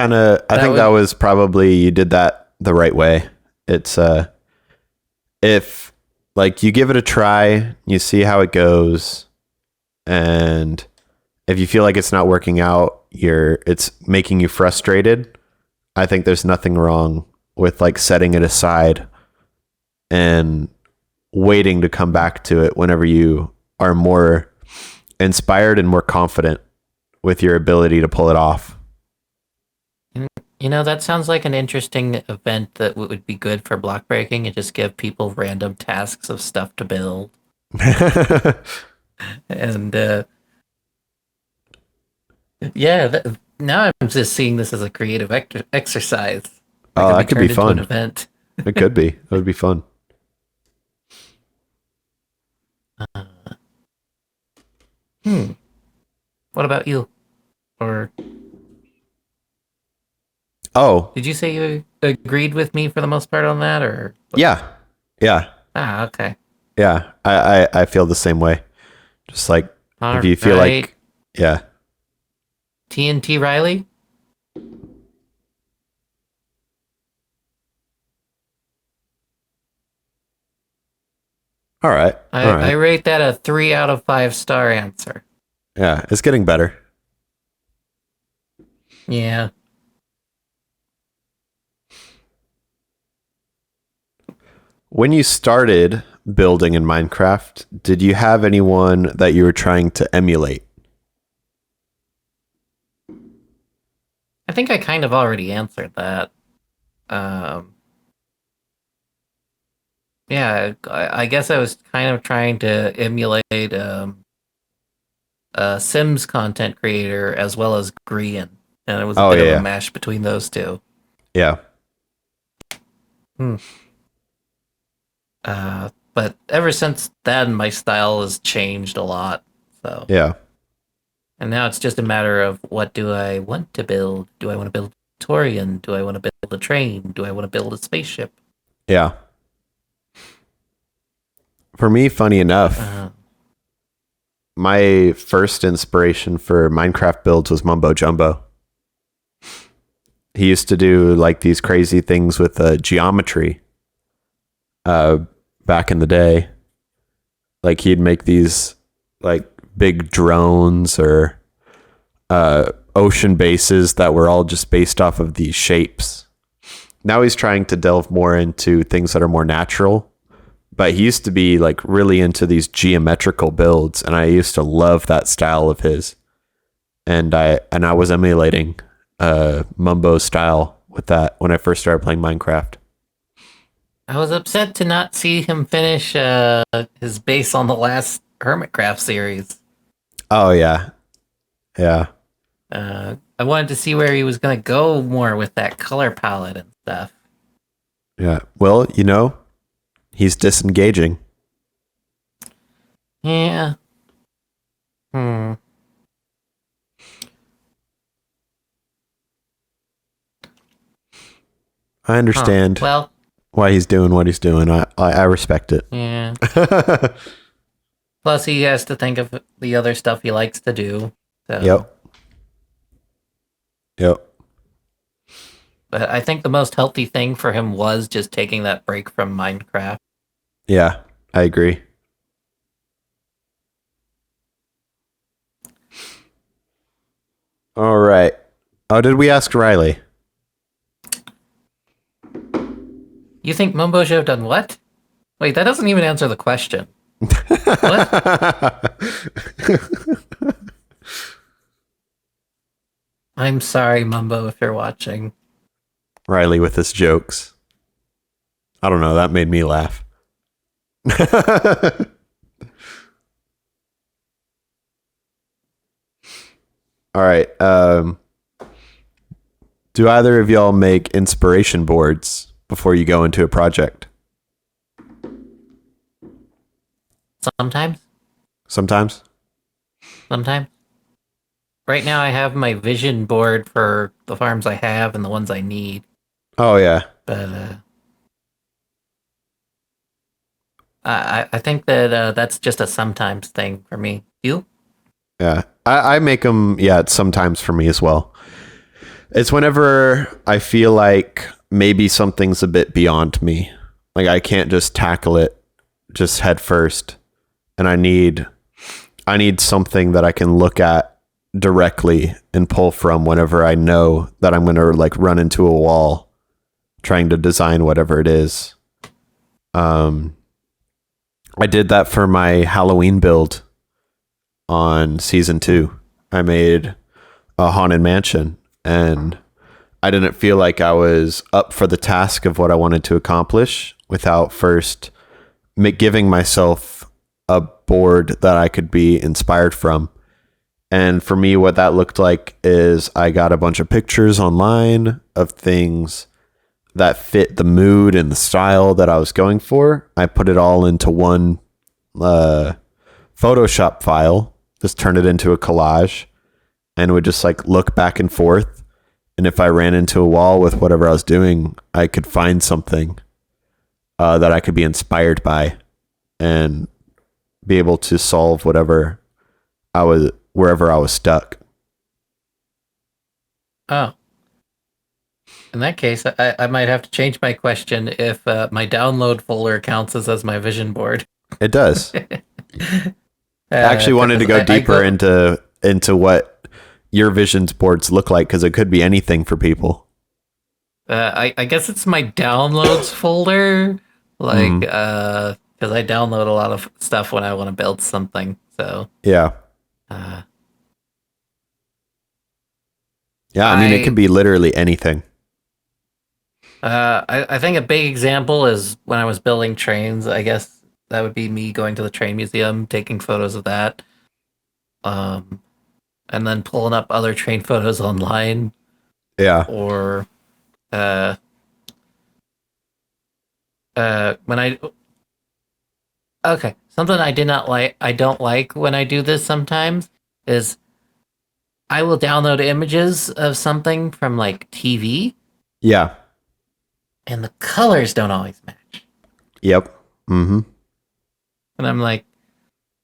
think that would, was probably, you did that the right way. It's, if like you give it a try, you see how it goes, and if you feel like it's not working out, it's making you frustrated. I think there's nothing wrong with like setting it aside and waiting to come back to it whenever you are more inspired and more confident with your ability to pull it off. that sounds like an interesting event that would be good for block breaking and just give people random tasks of stuff to build. And yeah, now I'm just seeing this as a creative exercise that Oh, could be that could be turned into an fun. event. It could be. It would be fun. Uh, hmm. What about you? Or Oh, did you say you agreed with me for the most part on that? Or yeah. Yeah. okay. Yeah. I feel the same way. Just like if All you feel right. like, yeah. TNT Riley? All right. All I right. rate that a 3 out of 5 star answer. Yeah. It's getting better. Yeah. When you started building in Minecraft, did you have anyone that you were trying to emulate? I think I kind of already answered that. Um, yeah, I guess I was kind of trying to emulate a Sims content creator as well as Grian, and it was a Oh bit of a yeah. mash between those two. Yeah. Hmm. But ever since then, my style has changed a lot. So, Yeah. and now it's just a matter of what do I want to build? Do I want to build a Torian? Do I want to build a train? Do I want to build a spaceship? Yeah. For me, funny enough, Uh, my first inspiration for Minecraft builds was Mumbo Jumbo. He used to do like these crazy things with geometry uh, back in the day. Like he'd make these like big drones or ocean bases that were all just based off of these shapes. Now he's trying to delve more into things that are more natural. But he used to be like really into these geometrical builds, and I used to love that style of his. And I was emulating Mumbo's style with that when I first started playing Minecraft. I was upset to not see him finish his base on the last Hermitcraft series. Oh yeah, yeah, I wanted to see where he was going to go more with that color palette and stuff. yeah. Well, he's disengaging. Yeah. Hmm. I understand Well, why he's doing what he's doing. I respect it. yeah. Plus, he has to think of the other stuff he likes to do. So. Yep. But I think the most healthy thing for him was just taking that break from Minecraft. Yeah, I agree. All right. Oh, did we ask Riley? You think Mumbo should have done what? Wait, that doesn't even answer the question. What? I'm sorry, Mumbo, if you're watching. Riley with his jokes. I don't know. That made me laugh. All right. Do either of y'all make inspiration boards before you go into a project? Sometimes. Sometimes. Sometimes. Right now, I have my vision board for the farms I have and the ones I need. Oh yeah. But I think that that's just a sometimes thing for me. You? Yeah. I make them. Yeah. It's sometimes for me as well. It's whenever I feel like maybe something's a bit beyond me. Like I can't just tackle it just head first. And I need something that I can look at directly and pull from whenever I know that I'm going to like run into a wall trying to design whatever it is. I did that for my Halloween build on season 2. I made a haunted mansion, and I didn't feel like I was up for the task of what I wanted to accomplish without first giving myself a board that I could be inspired from. And for me, what that looked like is I got a bunch of pictures online of things that fit the mood and the style that I was going for. I put it all into one Photoshop file, just turn it into a collage, and would just like look back and forth. And if I ran into a wall with whatever I was doing, I could find something that I could be inspired by and be able to solve wherever I was stuck. Oh. In that case, I might have to change my question if my download folder counts as my vision board. It does. I actually wanted to go deeper into what your visions boards look like, because it could be anything for people. I guess it's my downloads folder, like because I download a lot of stuff when I want to build something. So Yeah. Yeah, I mean, it could be literally anything. I think a big example is when I was building trains. I guess that would be me going to the train museum, taking photos of that, and then pulling up other train photos online. Yeah. Or when something I don't like when I do this sometimes is I will download images of something from like TV, Yeah. and the colors don't always match. Yep. Mm-hmm. And I'm like,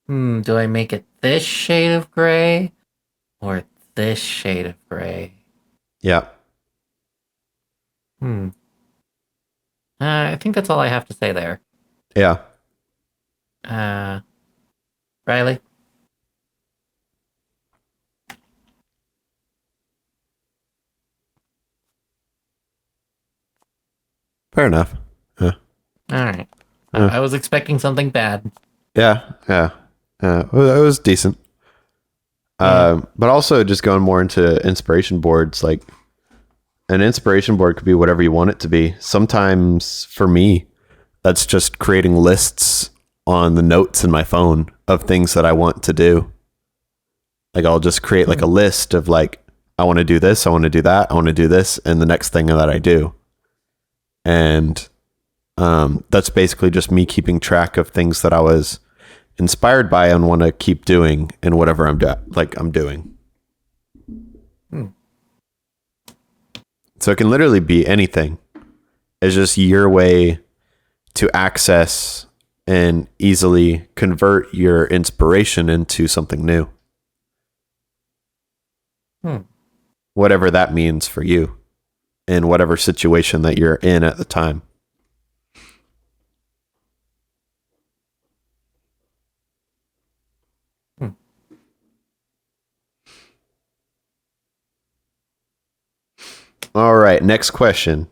do I make it this shade of gray or this shade of gray? Yeah. I think that's all I have to say there. Yeah. Riley? Fair enough. Yeah. All right. Yeah. I was expecting something bad. Yeah. It was decent. But also just going more into inspiration boards, like an inspiration board could be whatever you want it to be. Sometimes for me, that's just creating lists on the notes in my phone of things that I want to do. Like I'll just create like a list of like, I want to do this, I want to do that, I want to do this, and the next thing that I do. And that's basically just me keeping track of things that I was inspired by and want to keep doing in whatever I'm doing. So it can literally be anything. It's just your way to access and easily convert your inspiration into something new. Whatever that means for you in whatever situation that you're in at the time. All right, next question.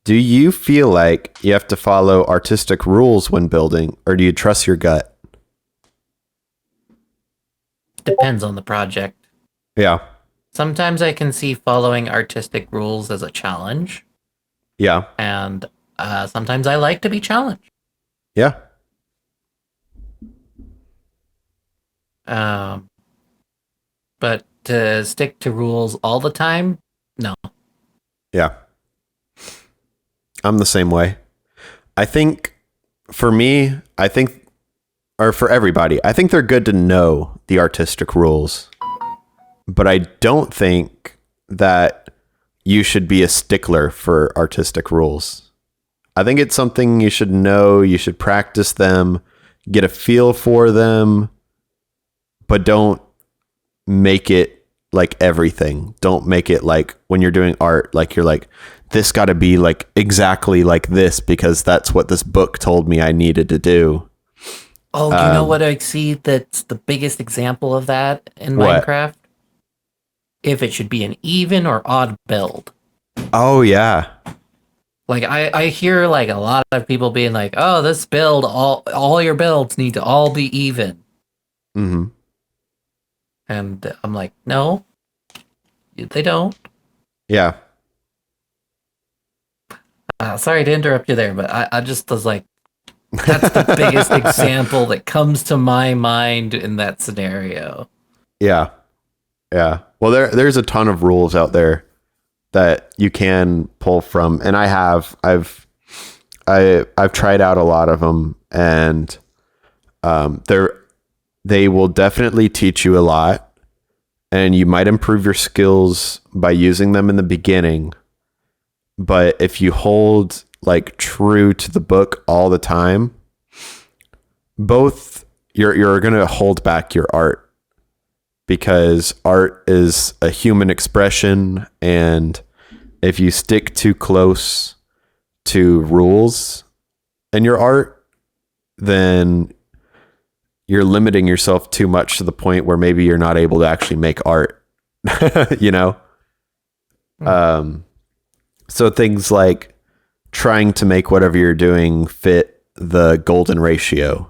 Do you feel like you have to follow artistic rules when building, or do you trust your gut? Depends on the project. Yeah. Sometimes I can see following artistic rules as a challenge. Yeah. And sometimes I like to be challenged. Yeah. But to stick to rules all the time, no. Yeah. I'm the same way. I think for me, or for everybody, I think they're good to know the artistic rules. But I don't think that you should be a stickler for artistic rules. I think it's something you should know, you should practice them, get a feel for them, but don't make it like everything. Don't make it like when you're doing art, like you're like, this got to be like exactly like this because that's what this book told me I needed to do. Oh, you know what I see that's the biggest example of that in What? Minecraft? If it should be an even or odd build. Oh, yeah. Like I hear like a lot of people being like, "Oh, this build, all your builds need to all be even." Mm-hmm. And I'm like, "No, they don't." Yeah. Sorry to interrupt you there, but I just was like, that's the biggest example that comes to my mind in that scenario. Yeah. Yeah. Well, there's a ton of rules out there that you can pull from, and I've tried out a lot of them, and they will definitely teach you a lot, and you might improve your skills by using them in the beginning. But if you hold like true to the book all the time, both you're going to hold back your art. Because art is a human expression, and if you stick too close to rules in your art, then you're limiting yourself too much to the point where maybe you're not able to actually make art, you know? So things like trying to make whatever you're doing fit the golden ratio.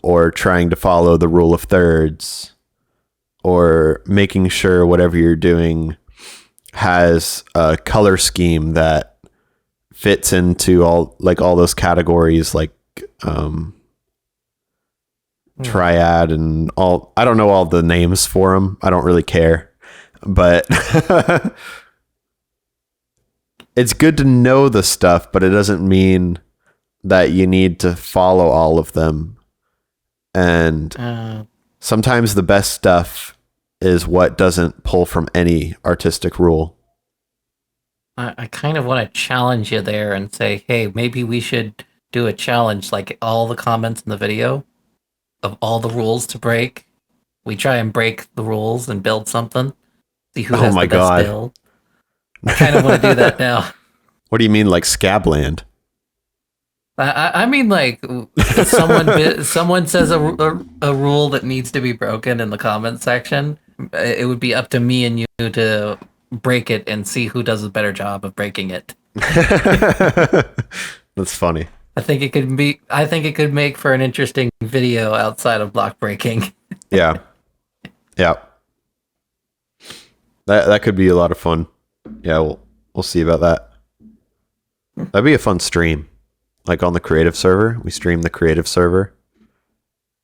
Or trying to follow the rule of thirds, or making sure whatever you're doing has a color scheme that fits into all those categories, like triad and all. I don't know all the names for them. I don't really care, but it's good to know the stuff, but it doesn't mean that you need to follow all of them. And sometimes the best stuff is what doesn't pull from any artistic rule. I kind of want to challenge you there and say, hey, maybe we should do a challenge, like all the comments in the video of all the rules to break. We try and break the rules and build something. See who has the best build. I kind of want to do that now. What do you mean, like Scabland? I mean, like, someone says a rule that needs to be broken in the comment section. It would be up to me and you to break it and see who does a better job of breaking it. That's funny. I think it could be. I think it could make for an interesting video outside of block breaking. Yeah. Yeah. That could be a lot of fun. Yeah, we'll see about that. That'd be a fun stream. Like on the creative server. We stream the creative server.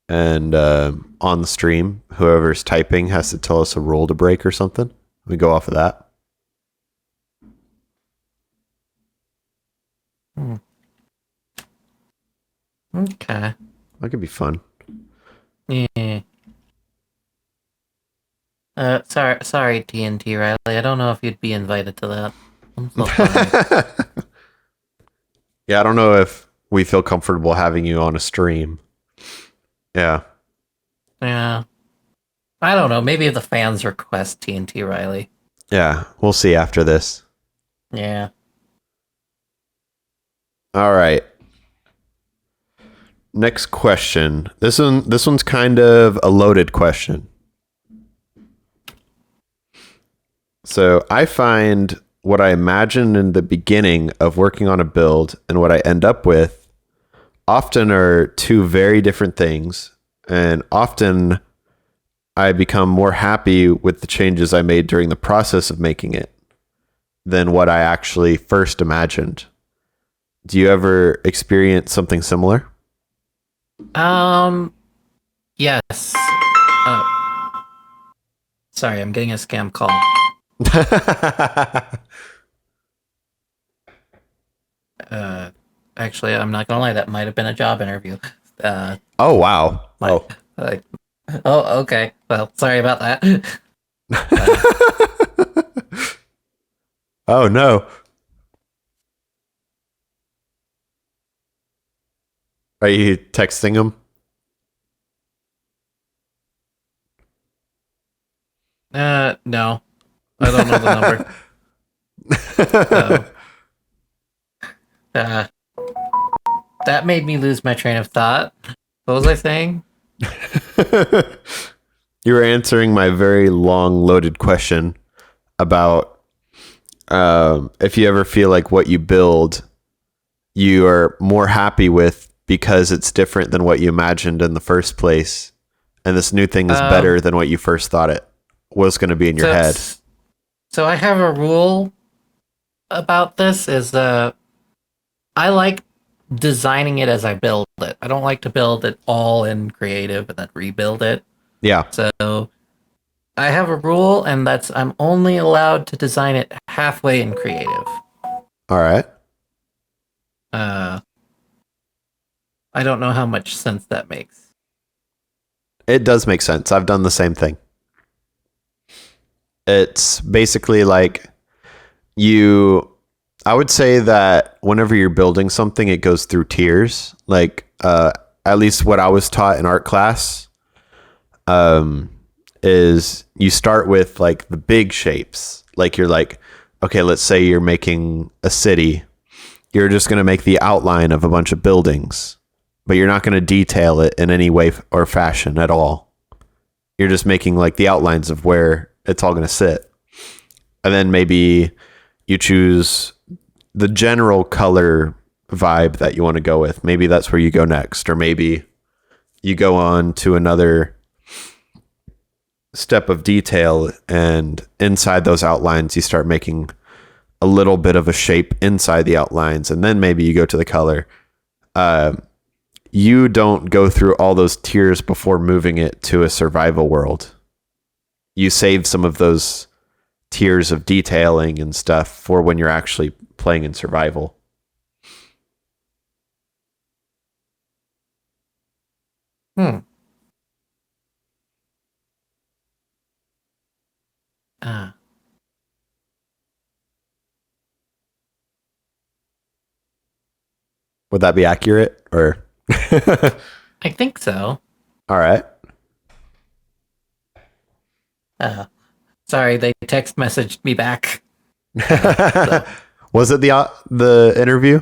And on the stream, whoever's typing has to tell us a rule to break or something. We go off of that. Okay. That could be fun. Yeah. Sorry, TNT Riley. I don't know if you'd be invited to that. I'm so sorry. Yeah, I don't know if we feel comfortable having you on a stream. Yeah. Yeah. I don't know. Maybe if the fans request TNT Riley. Yeah, we'll see after this. Yeah. All right. Next question. This one's kind of a loaded question. So I find what I imagine in the beginning of working on a build and what I end up with often are two very different things. And often I become more happy with the changes I made during the process of making it than what I actually first imagined. Do you ever experience something similar? Yes. Oh. Sorry, I'm getting a scam call. Actually, I'm not gonna lie, that might have been a job interview. Oh, wow. Oh. Oh, okay. Well, sorry about that. Oh, no. Are you texting him? No. I don't know the number. So, that made me lose my train of thought. What was I saying? You were answering my very long, loaded question about if you ever feel like what you build, you are more happy with because it's different than what you imagined in the first place. And this new thing is better than what you first thought it was going to be in your head. So I have a rule about this is I like designing it as I build it. I don't like to build it all in creative and then rebuild it. Yeah. So I have a rule, and that's I'm only allowed to design it halfway in creative. All right. I don't know how much sense that makes. It does make sense. I've done the same thing. It's basically like I would say that whenever you're building something, it goes through tiers. Like, at least what I was taught in art class, is you start with like the big shapes. Like you're like, okay, let's say you're making a city. You're just going to make the outline of a bunch of buildings, but you're not going to detail it in any way or fashion at all. You're just making like the outlines of where it's all going to sit. And then maybe you choose the general color vibe that you want to go with. Maybe that's where you go next, or maybe you go on to another step of detail, and inside those outlines you start making a little bit of a shape inside the outlines, and then maybe you go to the color. You don't go through all those tiers before moving it to a survival world. You save some of those tiers of detailing and stuff for when you're actually playing in survival. I Would that be accurate, or? think so. All right. Sorry, they text messaged me back. Was it the interview?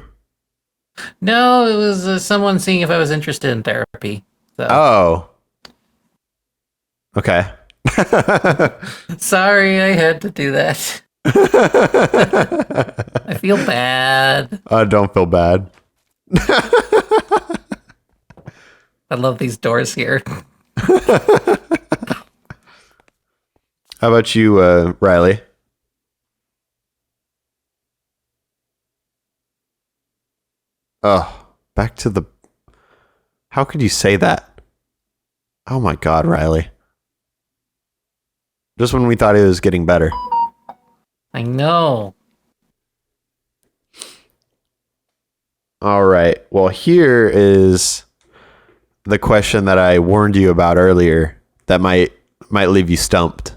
No, it was someone seeing if I was interested in therapy. So. Oh. Okay. Sorry, I had to do that. I feel bad. Don't feel bad. I love these doors here. How about you, Riley? Oh, back to the. How could you say that? Oh my God, Riley. Just when we thought it was getting better. I know. All right. Well, here is the question that I warned you about earlier that might leave you stumped.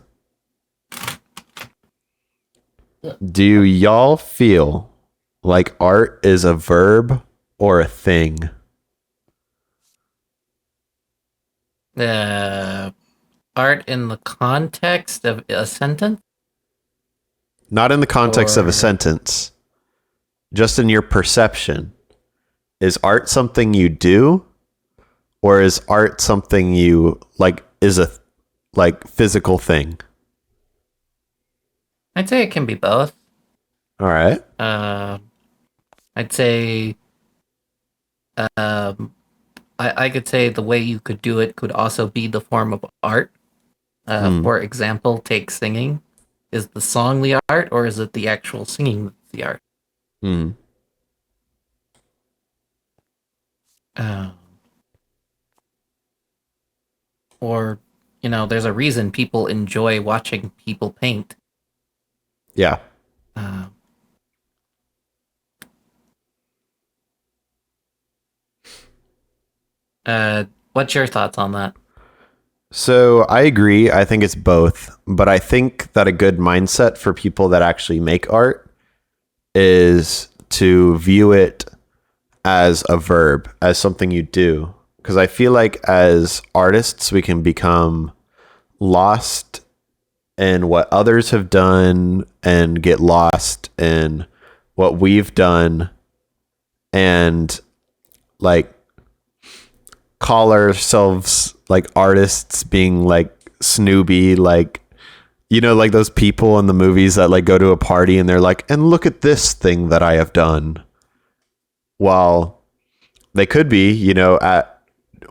Do y'all feel like art is a verb or a thing? Art in the context of a sentence? Not in the context of a Or- sentence, just in your perception. Is art something you do, or is art something you like is a like physical thing? I'd say it can be both. All right. I'd say I could say the way you could do it could also be the form of art. For example, take singing. Is the song the art, or is it the actual singing that's the art? Hmm. Or, there's a reason people enjoy watching people paint. Yeah. Uh, what's your thoughts on that? So I agree. I think it's both, but I think that a good mindset for people that actually make art is to view it as a verb, as something you do. Because I feel like as artists, we can become lost in what others have done and get lost in what we've done and like call ourselves like artists being like snooby, like like those people in the movies that like go to a party and they're like, and look at this thing that I have done. While they could be,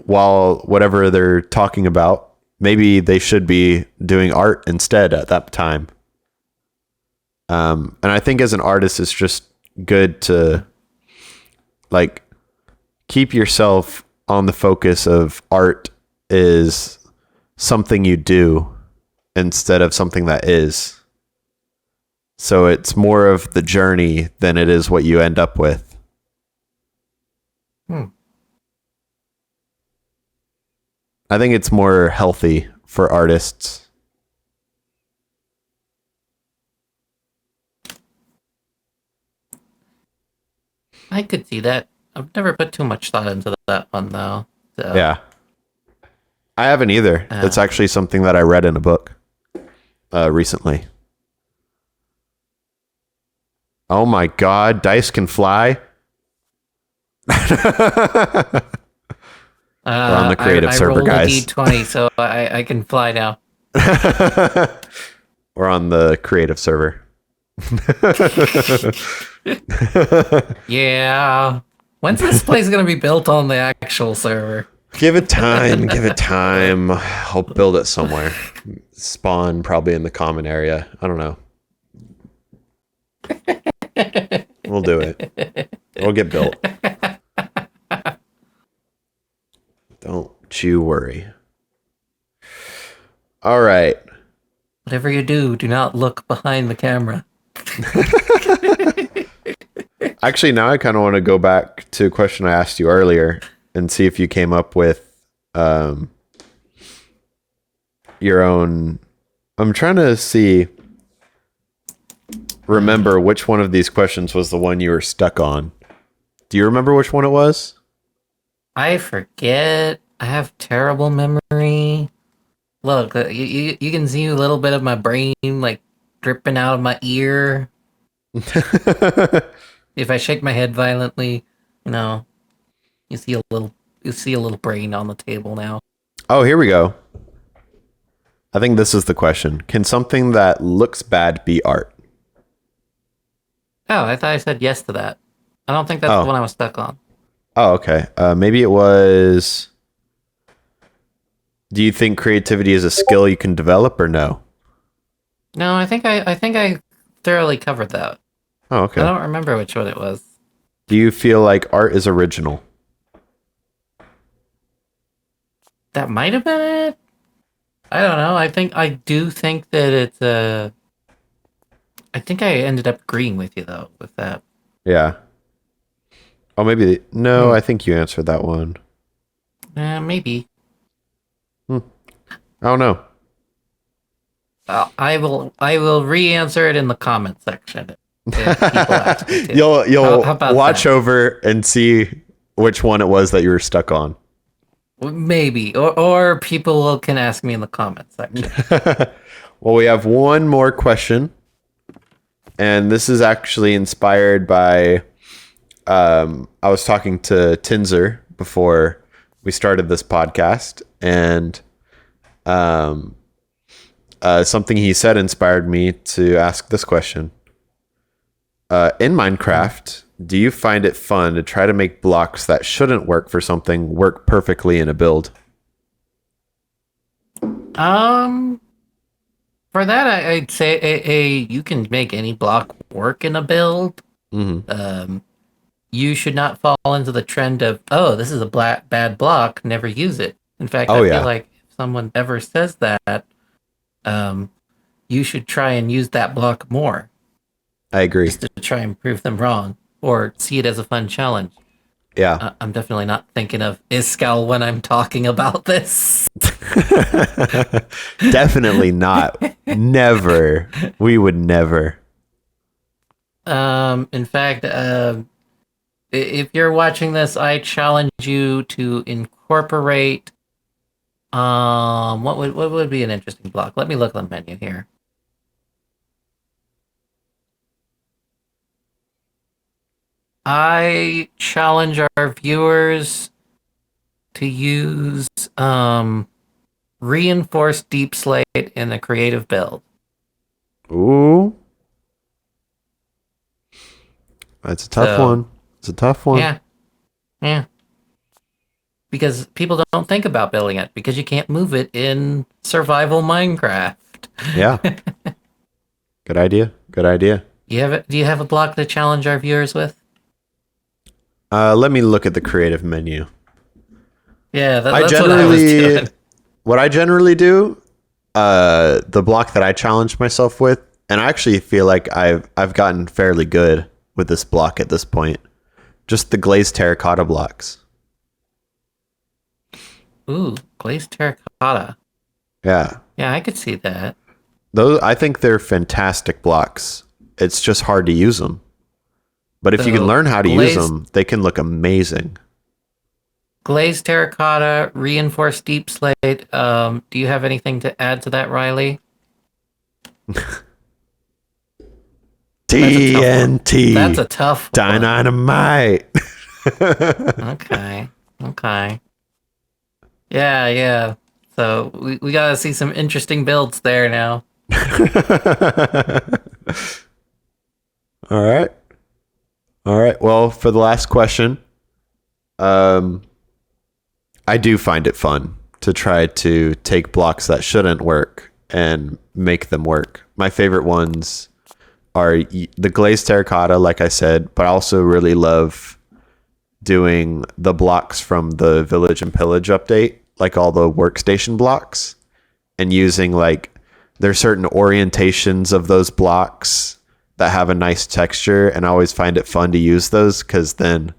while whatever they're talking about, maybe they should be doing art instead at that time. And I think as an artist, it's just good to like keep yourself on the focus of art is something you do instead of something that is. So it's more of the journey than it is what you end up with. I think it's more healthy for artists. I could see that. I've never put too much thought into that one, though. So, Yeah. I haven't either. That's actually something that I read in a book recently. Oh my God, dice can fly. We're on the creative server, rolled guys. a D20, so I can fly now. We're on the creative server. Yeah. When's this place going to be built on the actual server? Give it time. Give it time. I'll build it somewhere. Spawn probably in the common area. I don't know. We'll do it. It'll get built. Don't you worry. All right. Whatever you do, do not look behind the camera. Actually, now I kind of want to go back to a question I asked you earlier and see if you came up with your own. I'm trying to remember which one of these questions was the one you were stuck on. Do you remember which one it was? I forget. I have terrible memory. Look, you can see a little bit of my brain like dripping out of my ear. If I shake my head violently, you see a little brain on the table now. Oh, here we go. I think this is the question. Can something that looks bad be art? Oh, I thought I said yes to that. I don't think that's the one Oh. I was stuck on. Oh, okay. Maybe it was. Do you think creativity is a skill you can develop or no? No, I think I thoroughly covered that. Oh, I okay. don't remember which one it was. Do you feel like art is original? That might have been it. I don't know. I do think that it's I think I ended up agreeing with you though with that. Yeah. Oh, maybe. No, Hmm. I think you answered that one. Maybe. Hmm. I don't know. I will re-answer it in the comment section if people ask me to. you'll How you'll about watch that? over and see which one it was that you were stuck on. Maybe, or people can ask me in the comment section. Well, we have one more question, and this is actually inspired by. I was talking to Tinzer before we started this podcast, and um, something he said inspired me to ask this question. In Minecraft, do you find it fun to try to make blocks that shouldn't work for something work perfectly in a build? Um, for that, I'd say you can make any block work in a build. Hmm. You should not fall into the trend of, oh, this is a bad block, never use it. In fact, Oh I feel yeah, like if someone ever says that, um, you should try and use that block more, I agree. just to try and prove them wrong, or see it as a fun challenge. Yeah. I'm definitely not thinking of Iskal when I'm talking about this. Definitely not. Never. We would never. In fact, if you're watching this, I challenge you to incorporate. What would be an interesting block? Let me look at the menu here. I challenge our viewers to use reinforced deep slate in a creative build. Ooh, that's a tough So one. It's a tough one. yeah, yeah, because people don't think about building it because you can't move it in survival Minecraft. Yeah. Good idea. Good idea. Do you have a block to challenge our viewers with? Let me look at the creative menu. Yeah, I that's what I was generally, doing. what I generally do, the block that I challenge myself with, and I actually feel like I've gotten fairly good with this block at this point. Just the glazed terracotta blocks. Ooh, glazed terracotta. Yeah. Yeah, I could see that. Those I think they're fantastic blocks. It's just hard to use them. But if you can So learn how to use glazed them, they can look amazing. glazed terracotta, reinforced deep slate. Do you have anything to add to that, Riley? That's a tough one. That's a TNT. tough one. Dynamite. Okay. Okay. Yeah, yeah. So we gotta see some interesting builds there now. All right. All right. Well, for the last question, um, I do find it fun to try to take blocks that shouldn't work and make them work. My favorite ones are the glazed terracotta, like I said, but I also really love doing the blocks from the Village and Pillage update, like all the workstation blocks, and using like there's certain orientations of those blocks that have a nice texture, and I always find it fun to use those because then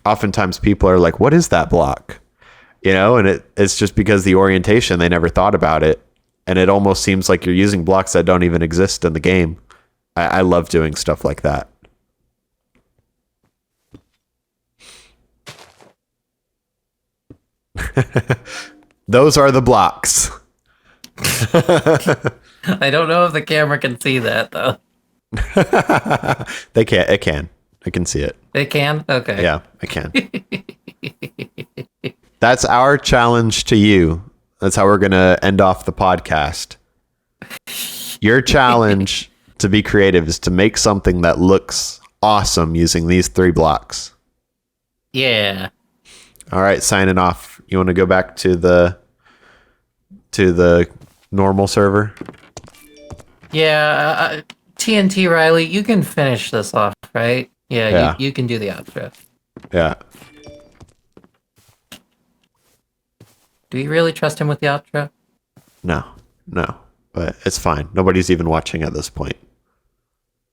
oftentimes people are like, what is that block? You know, and it's just because the orientation, they never thought about it. And it almost seems like you're using blocks that don't even exist in the game. I love doing stuff like that. Those are the blocks. I don't know if the camera can see that though. They can't. It can. I can see it. It can? Okay. Yeah, I can. That's our challenge to you. That's how we're going to end off the podcast. Your challenge to be creative is to make something that looks awesome using these 3 blocks. Yeah. All right, signing off. You want to go back to the normal server? Yeah. TNT Riley, you can finish this off, right? Yeah, Yeah. you can do the outro. Yeah. Do you really trust him with the outro? No. But it's fine. Nobody's even watching at this point.